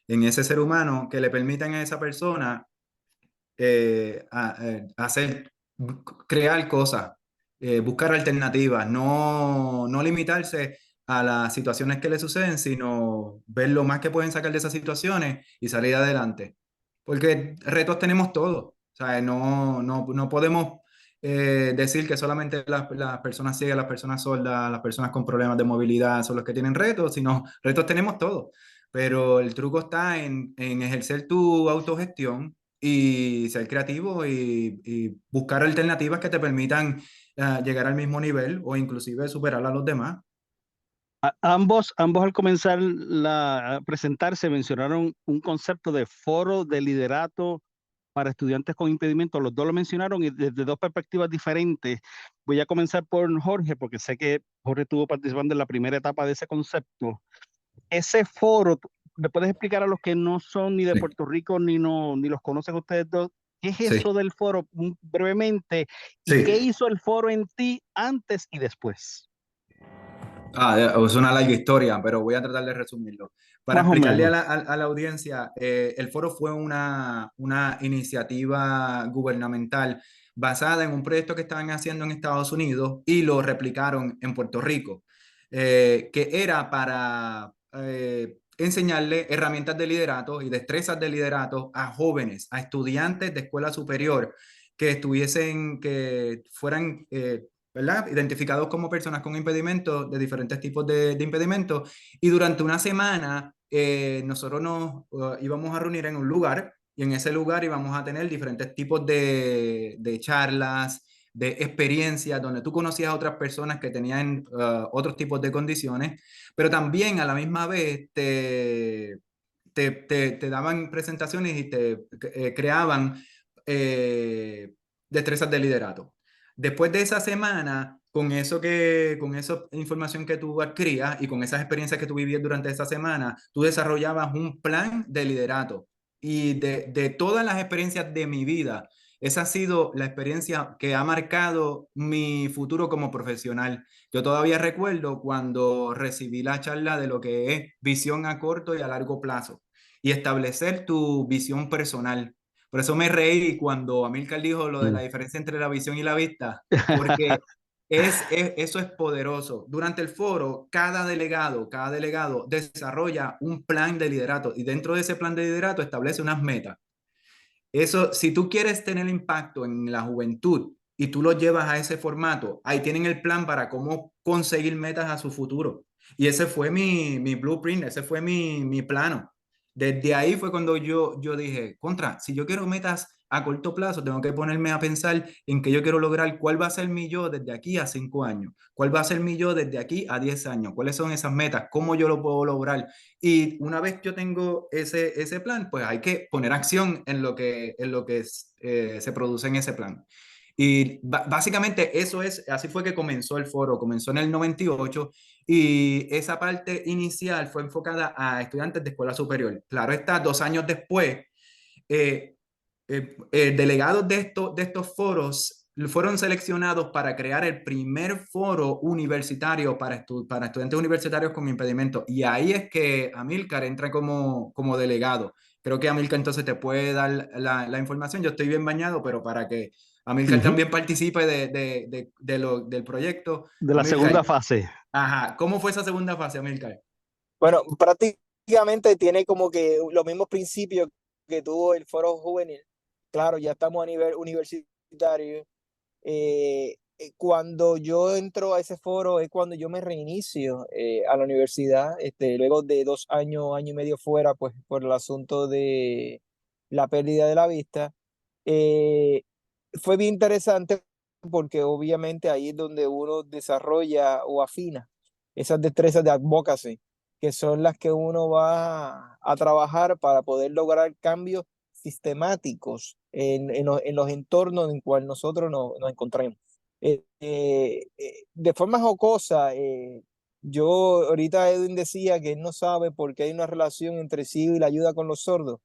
en ese ser humano que le permitan a esa persona hacer, crear cosas, buscar alternativas, no limitarse a las situaciones que le suceden, sino ver lo más que pueden sacar de esas situaciones y salir adelante. Porque retos tenemos todos. O sea, no podemos decir que solamente las personas ciegas, las personas sordas, las personas con problemas de movilidad son los que tienen retos, sino retos tenemos todos. Pero el truco está en ejercer tu autogestión y ser creativo y buscar alternativas que te permitan llegar al mismo nivel o inclusive superar a los demás. Ambos al comenzar a presentarse mencionaron un concepto de foro de liderato para estudiantes con impedimento. Los dos lo mencionaron y desde dos perspectivas diferentes. Voy a comenzar por Jorge, porque sé que Jorge estuvo participando en la primera etapa de ese concepto. Ese foro, ¿me puedes explicar a los que no son ni de Sí, Puerto Rico ni los conocen ustedes dos? ¿Qué es sí, eso del foro brevemente? ¿Y qué sí. hizo el foro en ti antes y después? Es una larga historia, pero voy a tratar de resumirlo. Para Más o explicarle a menos. la audiencia, el foro fue una iniciativa gubernamental basada en un proyecto que estaban haciendo en Estados Unidos y lo replicaron en Puerto Rico, que era para enseñarle herramientas de liderato y destrezas de liderato a jóvenes, a estudiantes de escuela superior que fueran ¿verdad? Identificados como personas con impedimentos, de diferentes tipos de impedimentos. Y durante una semana nosotros nos íbamos a reunir en un lugar y en ese lugar íbamos a tener diferentes tipos de charlas, de experiencias, donde tú conocías a otras personas que tenían otros tipos de condiciones, pero también a la misma vez te daban presentaciones y te creaban destrezas de liderato. Después de esa semana, con esa información que tú adquirías y con esas experiencias que tú vivías durante esa semana, tú desarrollabas un plan de liderato. Y de todas las experiencias de mi vida, esa ha sido la experiencia que ha marcado mi futuro como profesional. Yo todavía recuerdo cuando recibí la charla de lo que es visión a corto y a largo plazo y establecer tu visión personal. Por eso me reí cuando Amílcar dijo lo de la Mm. diferencia entre la visión y la vista, porque eso es poderoso. Durante el foro, cada delegado desarrolla un plan de liderato y dentro de ese plan de liderato establece unas metas. Eso, si tú quieres tener impacto en la juventud y tú lo llevas a ese formato, ahí tienen el plan para cómo conseguir metas a su futuro. Y ese fue mi blueprint, ese fue mi plano. Desde ahí fue cuando yo dije, si yo quiero metas a corto plazo, tengo que ponerme a pensar en que yo quiero lograr cuál va a ser mi yo desde aquí a 5 años, cuál va a ser mi yo desde aquí a 10 años, cuáles son esas metas, cómo yo lo puedo lograr. Y una vez yo tengo ese plan, pues hay que poner acción en lo que se produce en ese plan. Y básicamente así fue que comenzó el foro, comenzó en el 98 y esa parte inicial fue enfocada a estudiantes de escuela superior. Claro está, 2 años después, eh, delegados de estos foros fueron seleccionados para crear el primer foro universitario para estudiantes universitarios con impedimento. Y ahí es que Amílcar entra como delegado. Creo que Amílcar entonces te puede dar la información. Yo estoy bien bañado, pero para que Amílcar Ujú. también participe del proyecto. De la Amílcar, segunda fase. ajá, ¿cómo fue esa segunda fase, Amílcar? Bueno, prácticamente tiene como que los mismos principios que tuvo el foro juvenil. Claro, ya estamos a nivel universitario. Cuando yo entro a ese foro es cuando yo me reinicio a la universidad, luego de 2 años, año y medio fuera, pues por el asunto de la pérdida de la vista. Eh, Fue bien interesante porque obviamente ahí es donde uno desarrolla o afina esas destrezas de advocacy, que son las que uno va a trabajar para poder lograr cambios sistemáticos en los entornos en cual nosotros nos encontremos. De forma jocosa, yo ahorita Edwin decía que él no sabe por qué hay una relación entre sí y la ayuda con los sordos.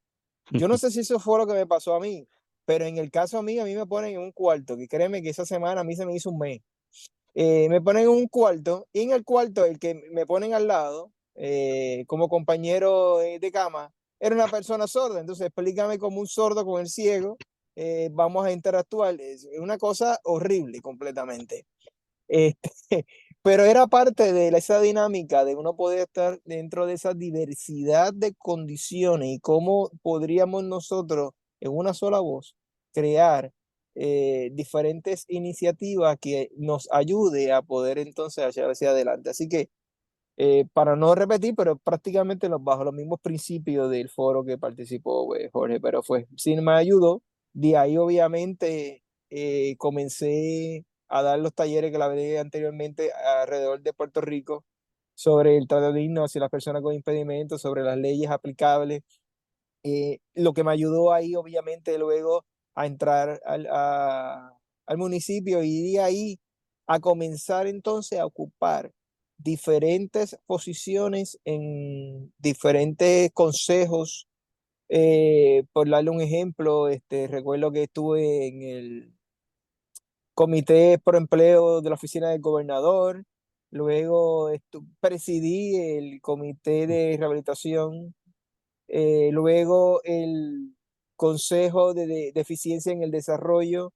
Yo no sé si eso fue lo que me pasó a mí, pero en el caso a mí me ponen en un cuarto, que créeme que esa semana a mí se me hizo un mes. Me ponen en un cuarto y en el cuarto el que me ponen al lado como compañero de cama era una persona sorda. Entonces explícame como un sordo con el ciego vamos a interactuar. Es una cosa horrible completamente. Este, pero era parte de esa dinámica de uno poder estar dentro de esa diversidad de condiciones y cómo podríamos nosotros en una sola voz crear diferentes iniciativas que nos ayude a poder entonces hacer hacia adelante. Así que para no repetir, pero prácticamente bajo los mismos principios del foro que participó Jorge, pero fue, sí me ayudó. De ahí obviamente comencé a dar los talleres que la veía anteriormente alrededor de Puerto Rico sobre el trato digno hacia las personas con impedimentos, sobre las leyes aplicables. Lo que me ayudó ahí, obviamente, luego a entrar al municipio y de ahí a comenzar entonces a ocupar diferentes posiciones en diferentes consejos. Por darle un ejemplo, recuerdo que estuve en el comité por empleo de la oficina del gobernador, luego presidí el comité de rehabilitación, luego el Consejo de Eficiencia en el Desarrollo,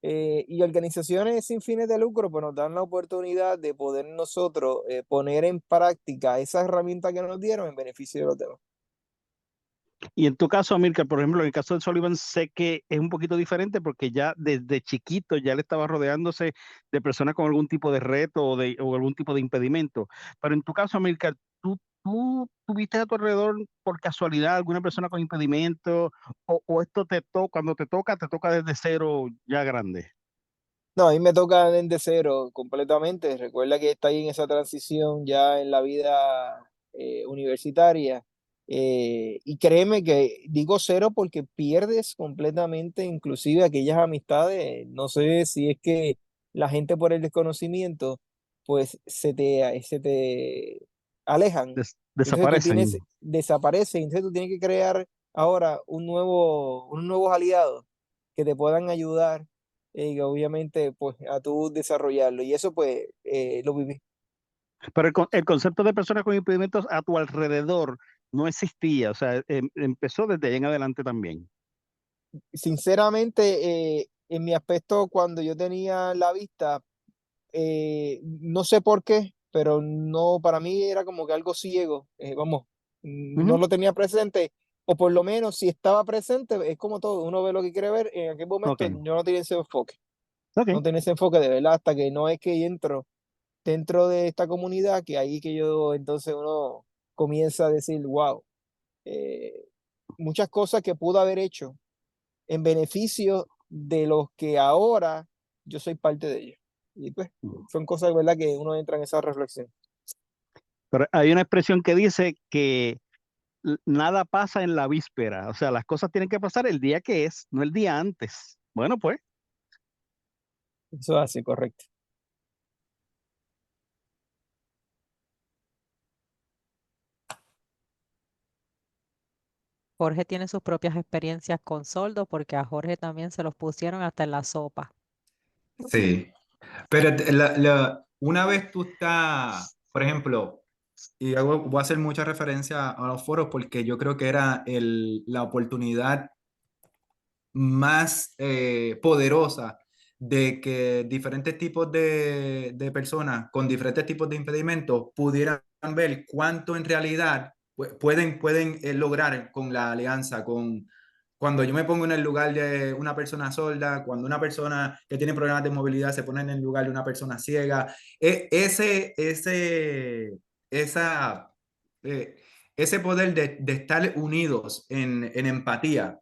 y organizaciones sin fines de lucro pues nos dan la oportunidad de poder nosotros poner en práctica esas herramientas que nos dieron en beneficio de los demás. Y en tu caso, Amílcar, por ejemplo, en el caso de Sullivan, sé que es un poquito diferente porque ya desde chiquito ya le estaba rodeándose de personas con algún tipo de reto o algún tipo de impedimento. Pero en tu caso, Amílcar, ¿tú tuviste a tu alrededor por casualidad alguna persona con impedimento o esto cuando te toca desde cero ya grande? No, a mí me toca desde cero completamente. Recuerda que está ahí en esa transición ya en la vida universitaria. Y créeme que digo cero porque pierdes completamente inclusive aquellas amistades. No sé si es que la gente por el desconocimiento, pues se te alejan. Entonces tú tienes, Desaparecen. desaparecen. Entonces tú tienes que crear ahora unos nuevos aliados que te puedan ayudar, y obviamente pues a tú desarrollarlo. Y eso pues lo viví. Pero el concepto de personas con impedimentos a tu alrededor no existía, o sea, empezó desde ahí en adelante también. Sinceramente, en mi aspecto, cuando yo tenía la vista, no sé por qué, pero no, para mí era como que algo ciego, vamos, no Ujú. lo tenía presente, o por lo menos si estaba presente, es como todo, uno ve lo que quiere ver, en aquel Ok, momento yo no tenía ese enfoque, ok. no tenía ese enfoque de verdad, hasta que no es que entro dentro de esta comunidad, que ahí que yo entonces uno comienza a decir, wow, eh, muchas cosas que pudo haber hecho en beneficio de los que ahora yo soy parte de ellos. Y pues son cosas, ¿verdad?, que uno entra en esa reflexión. Pero hay una expresión que dice que nada pasa en la víspera, o sea, las cosas tienen que pasar el día que es, no el día antes. Bueno, pues, Eso es así, correcto. Jorge tiene sus propias experiencias con soldos porque a Jorge también se los pusieron hasta en la sopa. Sí, pero una vez tú estás, por ejemplo, voy a hacer mucha referencia a los foros porque yo creo que era la oportunidad más poderosa de que diferentes tipos de personas con diferentes tipos de impedimentos pudieran ver cuánto en realidad pueden lograr con la alianza, cuando yo me pongo en el lugar de una persona sorda, cuando una persona que tiene problemas de movilidad se pone en el lugar de una persona ciega, esa, eh, ese poder de estar unidos en empatía,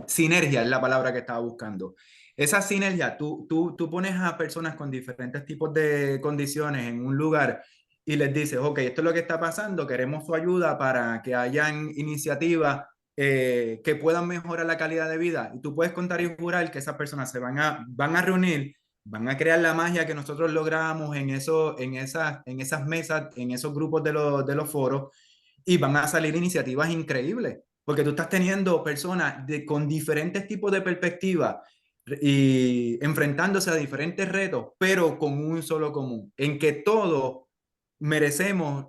sinergia es la palabra que estaba buscando. Esa sinergia, tú pones a personas con diferentes tipos de condiciones en un lugar y les dices, ok, esto es lo que está pasando, queremos su ayuda para que hayan iniciativas que puedan mejorar la calidad de vida. Y tú puedes contar y jurar que esas personas van a reunir, van a crear la magia que nosotros logramos en esas mesas, en esos grupos de los foros, y van a salir iniciativas increíbles, porque tú estás teniendo personas con diferentes tipos de perspectivas y enfrentándose a diferentes retos, pero con un solo común, en que todos merecemos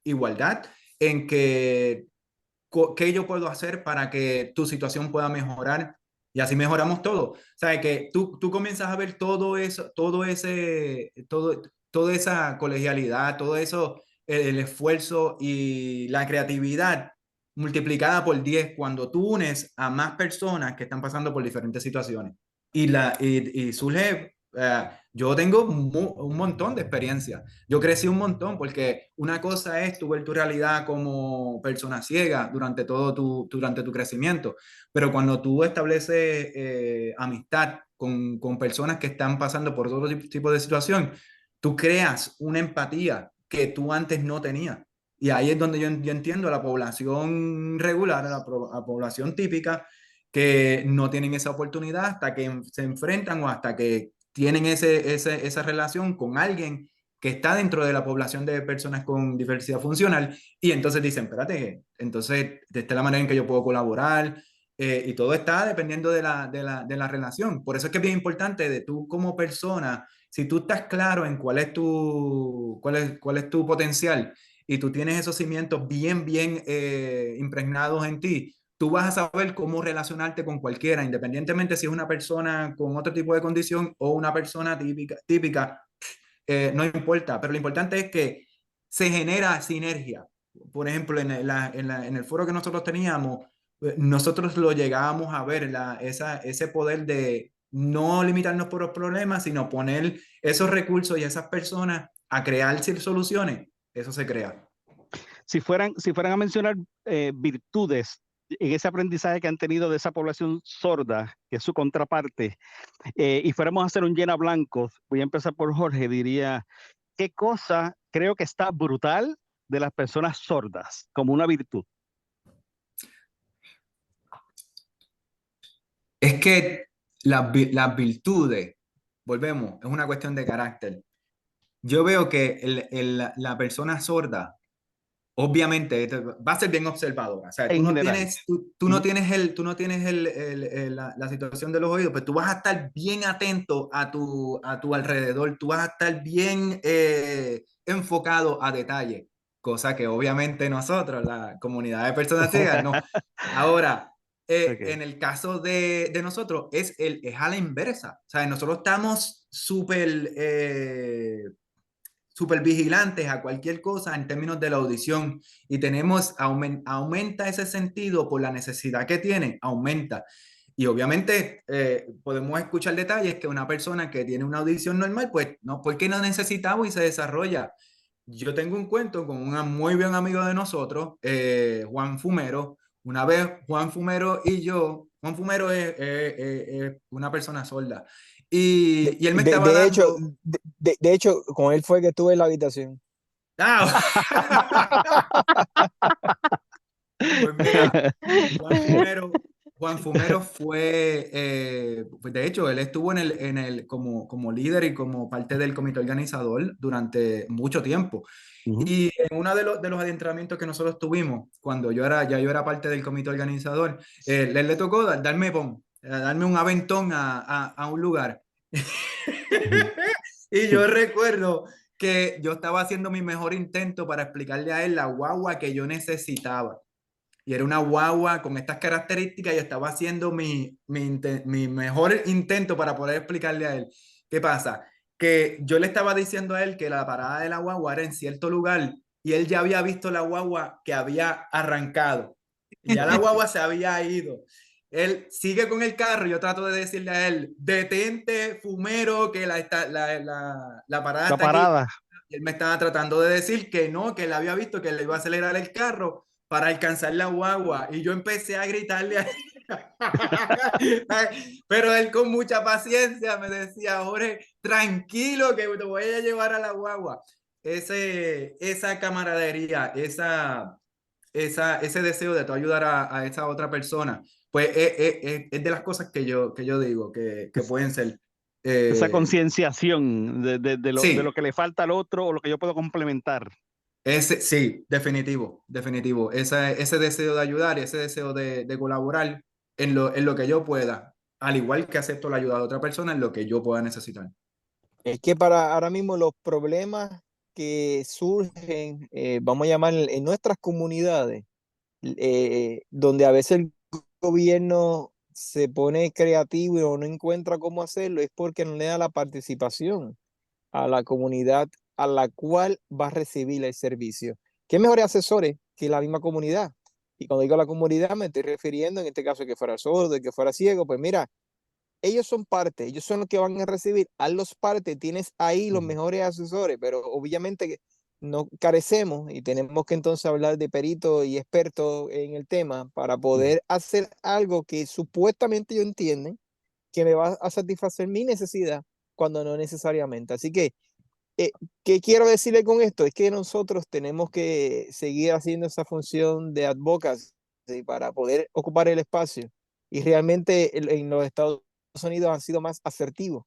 igualdad, en que qué yo puedo hacer para que tu situación pueda mejorar y así mejoramos todo. O sea, que tú comienzas a ver todo eso, toda esa colegialidad, todo eso, el esfuerzo y la creatividad multiplicada por 10 cuando tú unes a más personas que están pasando por diferentes situaciones. Y surge, yo tengo un montón de experiencia. Yo crecí un montón porque una cosa es tu ver tu realidad como persona ciega durante tu crecimiento, pero cuando tú estableces amistad con personas que están pasando por todo tipo de situación, tú creas una empatía que tú antes no tenías. Y ahí es donde yo entiendo a la población regular, a la población típica, que no tienen esa oportunidad hasta que se enfrentan o hasta que tienen esa relación con alguien que está dentro de la población de personas con diversidad funcional y entonces dicen, espérate, entonces esta es la manera en que yo puedo colaborar y todo está dependiendo de la relación. Por eso es que es bien importante de tú como persona, si tú estás claro en cuál es tu potencial y tú tienes esos cimientos bien impregnados en ti, tú vas a saber cómo relacionarte con cualquiera, independientemente si es una persona con otro tipo de condición o una persona típica, no importa, pero lo importante es que se genera sinergia. Por ejemplo, en el foro que nosotros teníamos, nosotros lo llegábamos a ver, ese poder de no limitarnos por los problemas, sino poner esos recursos y esas personas a crear soluciones. Eso se crea. Si fueran a mencionar virtudes en ese aprendizaje que han tenido de esa población sorda, que es su contraparte, y fuéramos a hacer un llena blancos, voy a empezar por Jorge, diría, ¿qué cosa creo que está brutal de las personas sordas como una virtud? Es que las virtudes, volvemos, es una cuestión de carácter. Yo veo que la persona sorda, obviamente, va a ser bien observadora. O sea, En general. tú no tienes la situación de los oídos, pero tú vas a estar bien atento a tu alrededor, tú vas a estar bien enfocado a detalle, cosa que obviamente nosotros, la comunidad de personas ciegas, no. Ahora, Okay. en el caso de nosotros, es a la inversa. O sea, nosotros estamos súper vigilantes a cualquier cosa en términos de la audición y aumenta ese sentido por la necesidad que tiene, aumenta. Y obviamente podemos escuchar detalles que una persona que tiene una audición normal, pues no, porque no necesitamos y se desarrolla. Yo tengo un cuento con un muy buen amigo de nosotros, Juan Fumero. Una vez Juan Fumero y yo, Juan Fumero es una persona sorda. Y él me estaba De hecho, dando. de hecho, con él fue que estuve en la habitación. ¡Ah! Pues mira, Juan Fumero, Juan Fumero pues de hecho, él estuvo como líder y como parte del comité organizador durante mucho tiempo. Ujú. Y en uno de los adentramientos que nosotros tuvimos, cuando yo era parte del comité organizador, le tocó darme un aventón a un lugar. Ujú. Y yo recuerdo que yo estaba haciendo mi mejor intento para explicarle a él la guagua que yo necesitaba. Y era una guagua con estas características y estaba haciendo mi mejor intento para poder explicarle a él. ¿Qué pasa? Que yo le estaba diciendo a él que la parada de la guagua era en cierto lugar y él ya había visto la guagua que había arrancado. Y ya la guagua se había ido. Él sigue con el carro y yo trato de decirle a él, detente, fumero, que la parada La está aquí. parada. Y él me estaba tratando de decir que no, que él había visto que le iba a acelerar el carro para alcanzar la guagua. Y yo empecé a gritarle a él. Pero él con mucha paciencia me decía, Jorge, tranquilo que te voy a llevar a la guagua. Esa camaradería, ese deseo de tú ayudar a esa otra persona, pues es de las cosas que yo digo que Es- pueden ser. Esa eh, concienciación de lo sí, que le falta al otro o lo que yo puedo complementar. sí, definitivo. Ese deseo de ayudar y ese deseo de colaborar en lo que yo pueda, al igual que acepto la ayuda de otra persona en lo que yo pueda necesitar. Es que para ahora mismo los problemas que surgen, vamos a llamar en nuestras comunidades, donde a veces el gobierno se pone creativo y no encuentra cómo hacerlo, es porque no le da la participación a la comunidad a la cual va a recibir el servicio. ¿Qué mejores asesores que la misma comunidad? Y cuando digo la comunidad me estoy refiriendo en este caso que fuera sordo, que fuera ciego, pues mira, ellos son parte, ellos son los que van a recibir, hazlos parte, tienes ahí los Ujú. mejores asesores, pero obviamente no carecemos y tenemos que entonces hablar de peritos y expertos en el tema para Ujú. poder hacer algo que supuestamente ellos entienden que me va a satisfacer mi necesidad cuando no necesariamente. Así que ¿qué quiero decirle con esto? Es que nosotros tenemos que seguir haciendo esa función de advocacy para poder ocupar el espacio. Y realmente en los Estados Unidos han sido más asertivos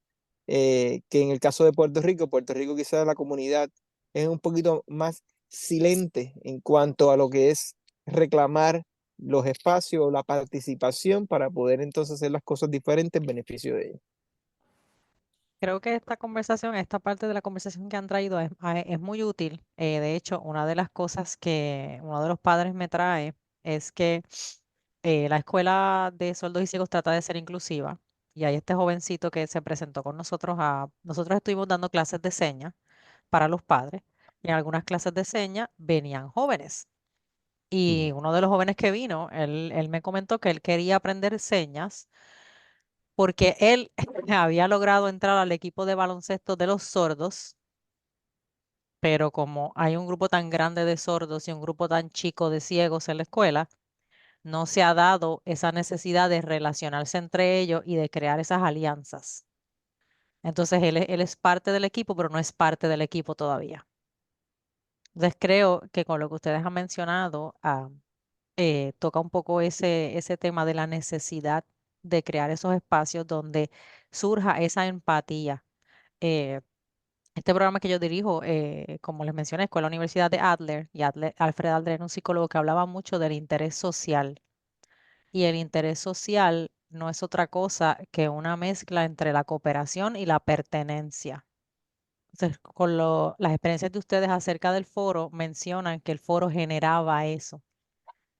que en el caso de Puerto Rico. Puerto Rico quizás la comunidad es un poquito más silente en cuanto a lo que es reclamar los espacios, la participación para poder entonces hacer las cosas diferentes en beneficio de ellos. Creo que esta conversación, esta parte de la conversación que han traído es muy útil. De hecho, una de las cosas que uno de los padres me trae es que la escuela de sordos y ciegos trata de ser inclusiva. Y hay este jovencito que se presentó con nosotros nosotros estuvimos dando clases de señas para los padres. Y en algunas clases de señas venían jóvenes. Y uno de los jóvenes que vino, él me comentó que él quería aprender señas porque él había logrado entrar al equipo de baloncesto de los sordos, pero como hay un grupo tan grande de sordos y un grupo tan chico de ciegos en la escuela, no se ha dado esa necesidad de relacionarse entre ellos y de crear esas alianzas. Entonces él es parte del equipo, pero no es parte del equipo todavía. Entonces creo que con lo que ustedes han mencionado, toca un poco ese tema de la necesidad de crear esos espacios donde surja esa empatía. Eh, Este programa que yo dirijo, como les mencioné, con la Universidad de Adler, y Alfred Adler era un psicólogo que hablaba mucho del interés social. Y el interés social no es otra cosa que una mezcla entre la cooperación y la pertenencia. Entonces, las experiencias de ustedes acerca del foro mencionan que el foro generaba eso,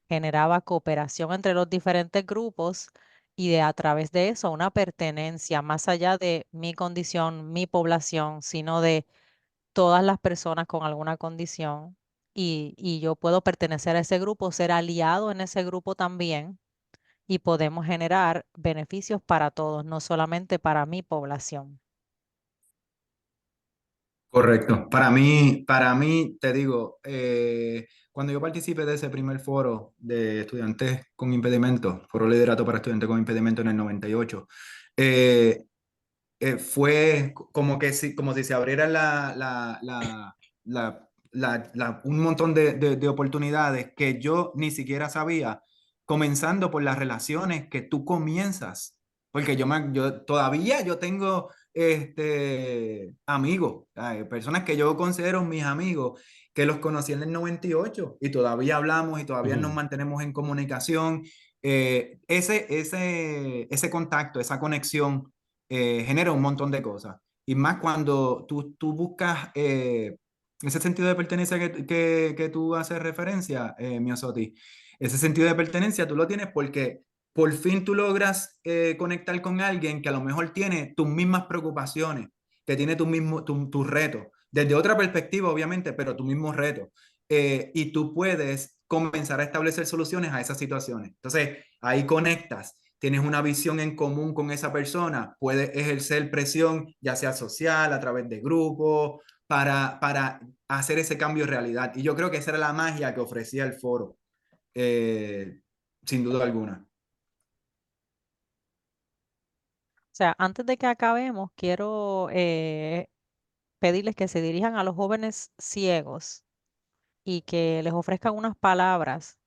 generaba cooperación entre los diferentes grupos y a través de eso una pertenencia más allá de mi condición, mi población, sino de todas las personas con alguna condición y yo puedo pertenecer a ese grupo, ser aliado en ese grupo también y podemos generar beneficios para todos, no solamente para mi población. Correcto. Para mí, te digo, cuando yo participé de ese primer foro de estudiantes con impedimentos, foro liderato para estudiantes con impedimentos en el 98, eh, fue como que como si se abriera un montón de oportunidades que yo ni siquiera sabía, comenzando por las relaciones que tú comienzas, porque yo todavía yo tengo amigos, personas que yo considero mis amigos, que los conocí en el 98 y todavía hablamos y todavía nos mantenemos en comunicación. Ese contacto, esa conexión genera un montón de cosas. Y más cuando tú buscas ese sentido de pertenencia que tú haces referencia, Miosotti, ese sentido de pertenencia tú lo tienes porque por fin tú logras conectar con alguien que a lo mejor tiene tus mismas preocupaciones, que tiene tus retos, desde otra perspectiva, obviamente, pero tu mismo reto. Y tú puedes comenzar a establecer soluciones a esas situaciones. Entonces, ahí conectas, tienes una visión en común con esa persona, puedes ejercer presión, ya sea social, a través de grupos, para hacer ese cambio de realidad. Y yo creo que esa era la magia que ofrecía el foro, sin duda alguna. O sea, antes de que acabemos, quiero pedirles que se dirijan a los jóvenes ciegos y que les ofrezcan unas palabras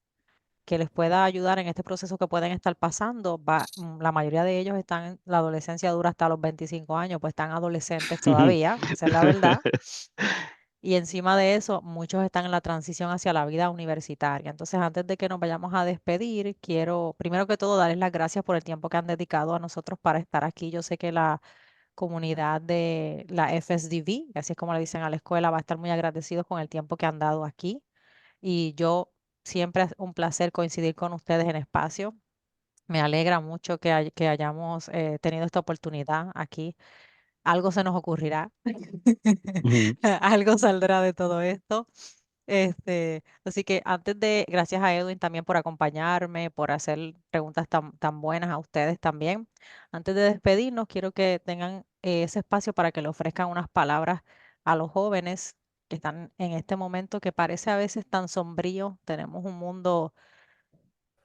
que les pueda ayudar en este proceso que pueden estar pasando. La mayoría de ellos están en la adolescencia dura hasta los 25 años, pues están adolescentes todavía, esa es la verdad. Y encima de eso, muchos están en la transición hacia la vida universitaria. Entonces, antes de que nos vayamos a despedir, quiero, primero que todo, darles las gracias por el tiempo que han dedicado a nosotros para estar aquí. Yo sé que la comunidad de la FSDV, así es como le dicen a la escuela, va a estar muy agradecidos con el tiempo que han dado aquí. Y yo siempre es un placer coincidir con ustedes en espacio. Me alegra mucho que hayamos tenido esta oportunidad aquí. Algo se nos ocurrirá. Algo saldrá de todo esto. Así que gracias a Edwin también por acompañarme, por hacer preguntas tan buenas a ustedes también. Antes de despedirnos, quiero que tengan ese espacio para que le ofrezcan unas palabras a los jóvenes que están en este momento que parece a veces tan sombrío. Tenemos un mundo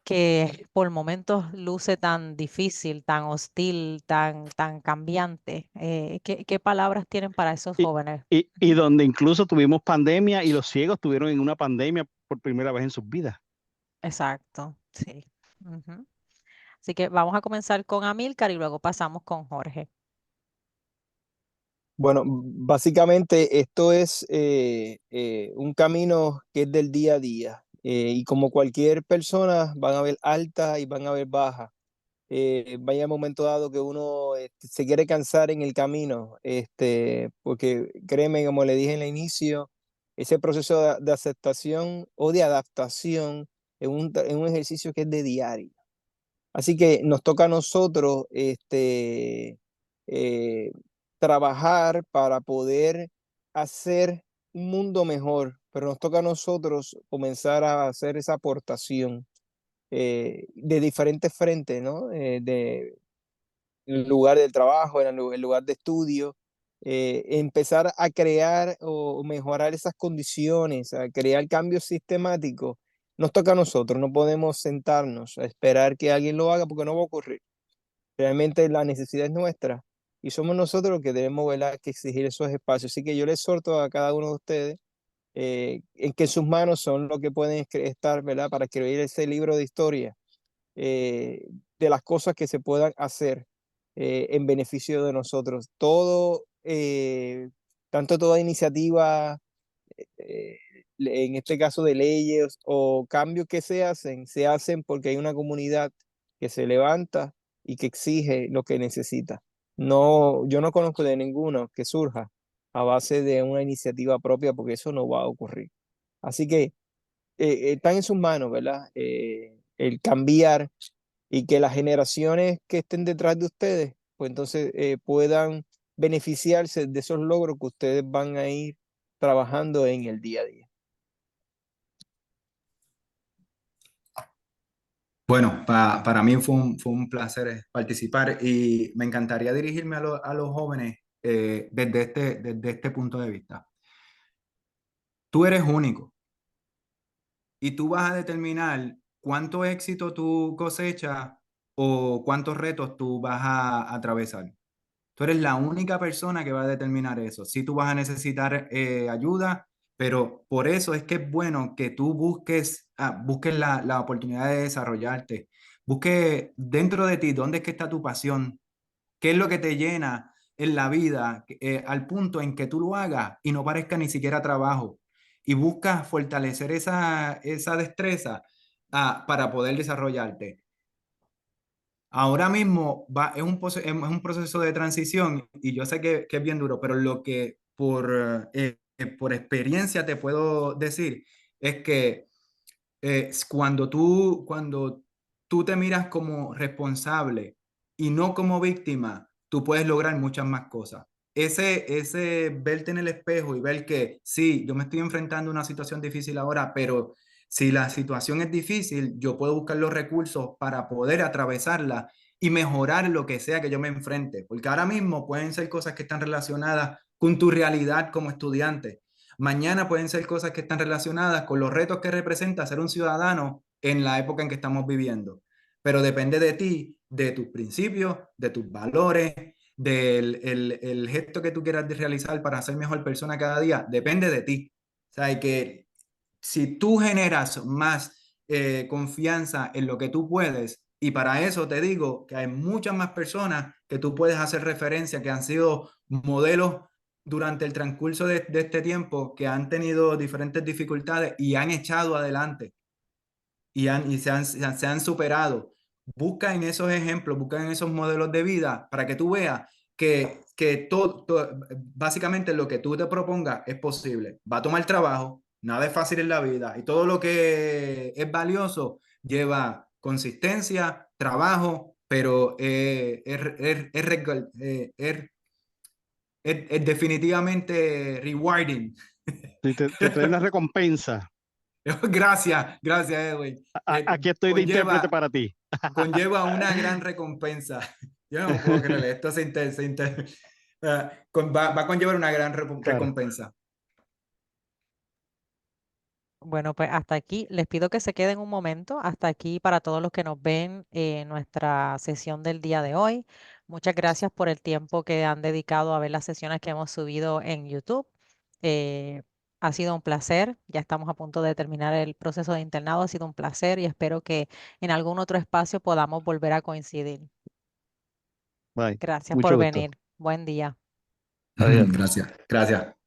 que por momentos luce tan difícil, tan hostil, tan cambiante. ¿Qué palabras tienen para esos Y, jóvenes? y donde incluso tuvimos pandemia y los ciegos tuvieron en una pandemia por primera vez en sus vidas. Exacto, sí. Ujú. Así que vamos a comenzar con Amílcar y luego pasamos con Jorge. Bueno, básicamente esto es un camino que es del día a día y como cualquier persona van a haber altas y van a haber bajas. Vaya momento dado que uno se quiere cansar en el camino, porque créeme, como le dije en el inicio, ese proceso de aceptación o de adaptación en un ejercicio que es de diario. Así que nos toca a nosotros eh, trabajar para poder hacer un mundo mejor, pero nos toca a nosotros comenzar a hacer esa aportación de diferentes frentes, ¿no? De el lugar del trabajo, en el lugar de estudio, empezar a crear o mejorar esas condiciones, a crear cambios sistemáticos, nos toca a nosotros, no podemos sentarnos a esperar que alguien lo haga porque no va a ocurrir. Realmente la necesidad es nuestra y somos nosotros los que debemos, ¿verdad?, que exigir esos espacios. Así que yo les exhorto a cada uno de ustedes en que sus manos son lo que pueden estar, ¿verdad?, para escribir ese libro de historia de las cosas que se puedan hacer en beneficio de nosotros. Todo, tanto toda iniciativa, eh, en este caso de leyes o cambios que se hacen porque hay una comunidad que se levanta y que exige lo que necesita. No, yo no conozco de ninguno que surja a base de una iniciativa propia porque eso no va a ocurrir. Así que están en sus manos, ¿verdad? El cambiar y que las generaciones que estén detrás de ustedes, pues entonces puedan beneficiarse de esos logros que ustedes van a ir trabajando en el día a día. Bueno, para mí fue un placer participar y me encantaría dirigirme a los jóvenes desde este punto de vista. Tú eres único y tú vas a determinar cuánto éxito tú cosechas o cuántos retos tú vas a atravesar. Tú eres la única persona que va a determinar eso. Sí, tú vas a necesitar ayuda, pero por eso es que es bueno que tú busques la oportunidad de desarrollarte. Busque dentro de ti dónde es que está tu pasión, qué es lo que te llena en la vida, al punto en que tú lo hagas y no parezca ni siquiera trabajo. Y busca fortalecer esa destreza para poder desarrollarte. Ahora mismo es un proceso de transición y yo sé que es bien duro, pero lo que por experiencia te puedo decir es que cuando tú te miras como responsable y no como víctima, tú puedes lograr muchas más cosas. Ese verte en el espejo y ver que sí, yo me estoy enfrentando a una situación difícil ahora, pero si la situación es difícil, yo puedo buscar los recursos para poder atravesarla y mejorar lo que sea que yo me enfrente, porque ahora mismo pueden ser cosas que están relacionadas con tu realidad como estudiante. Mañana pueden ser cosas que están relacionadas con los retos que representa ser un ciudadano en la época en que estamos viviendo. Pero depende de ti, de tus principios, de tus valores, el gesto que tú quieras realizar para ser mejor persona cada día. Depende de ti. O sea, que si tú generas más confianza en lo que tú puedes, y para eso te digo que hay muchas más personas que tú puedes hacer referencia, que han sido modelos durante el transcurso de este tiempo, que han tenido diferentes dificultades y han echado adelante y se han superado. Busca en esos ejemplos, busca en esos modelos de vida para que tú veas que básicamente lo que tú te propongas es posible. Va a tomar trabajo, nada es fácil en la vida y todo lo que es valioso lleva consistencia, trabajo, pero es definitivamente rewarding. Te trae una recompensa. Gracias, gracias, Edwin. Aquí estoy de intérprete para ti. Conlleva una gran recompensa. Yo no puedo creerle, esto va a conllevar una gran Claro. recompensa. Bueno, pues hasta aquí. Les pido que se queden un momento. Hasta aquí para todos los que nos ven en nuestra sesión del día de hoy. Muchas gracias por el tiempo que han dedicado a ver las sesiones que hemos subido en YouTube. Eh, Ha sido un placer. Ya estamos a punto de terminar el proceso de internado. Ha sido un placer y espero que en algún otro espacio podamos volver a coincidir. Bye. Gracias por Mucho gusto. venir. Buen día. Adiós. Gracias, gracias.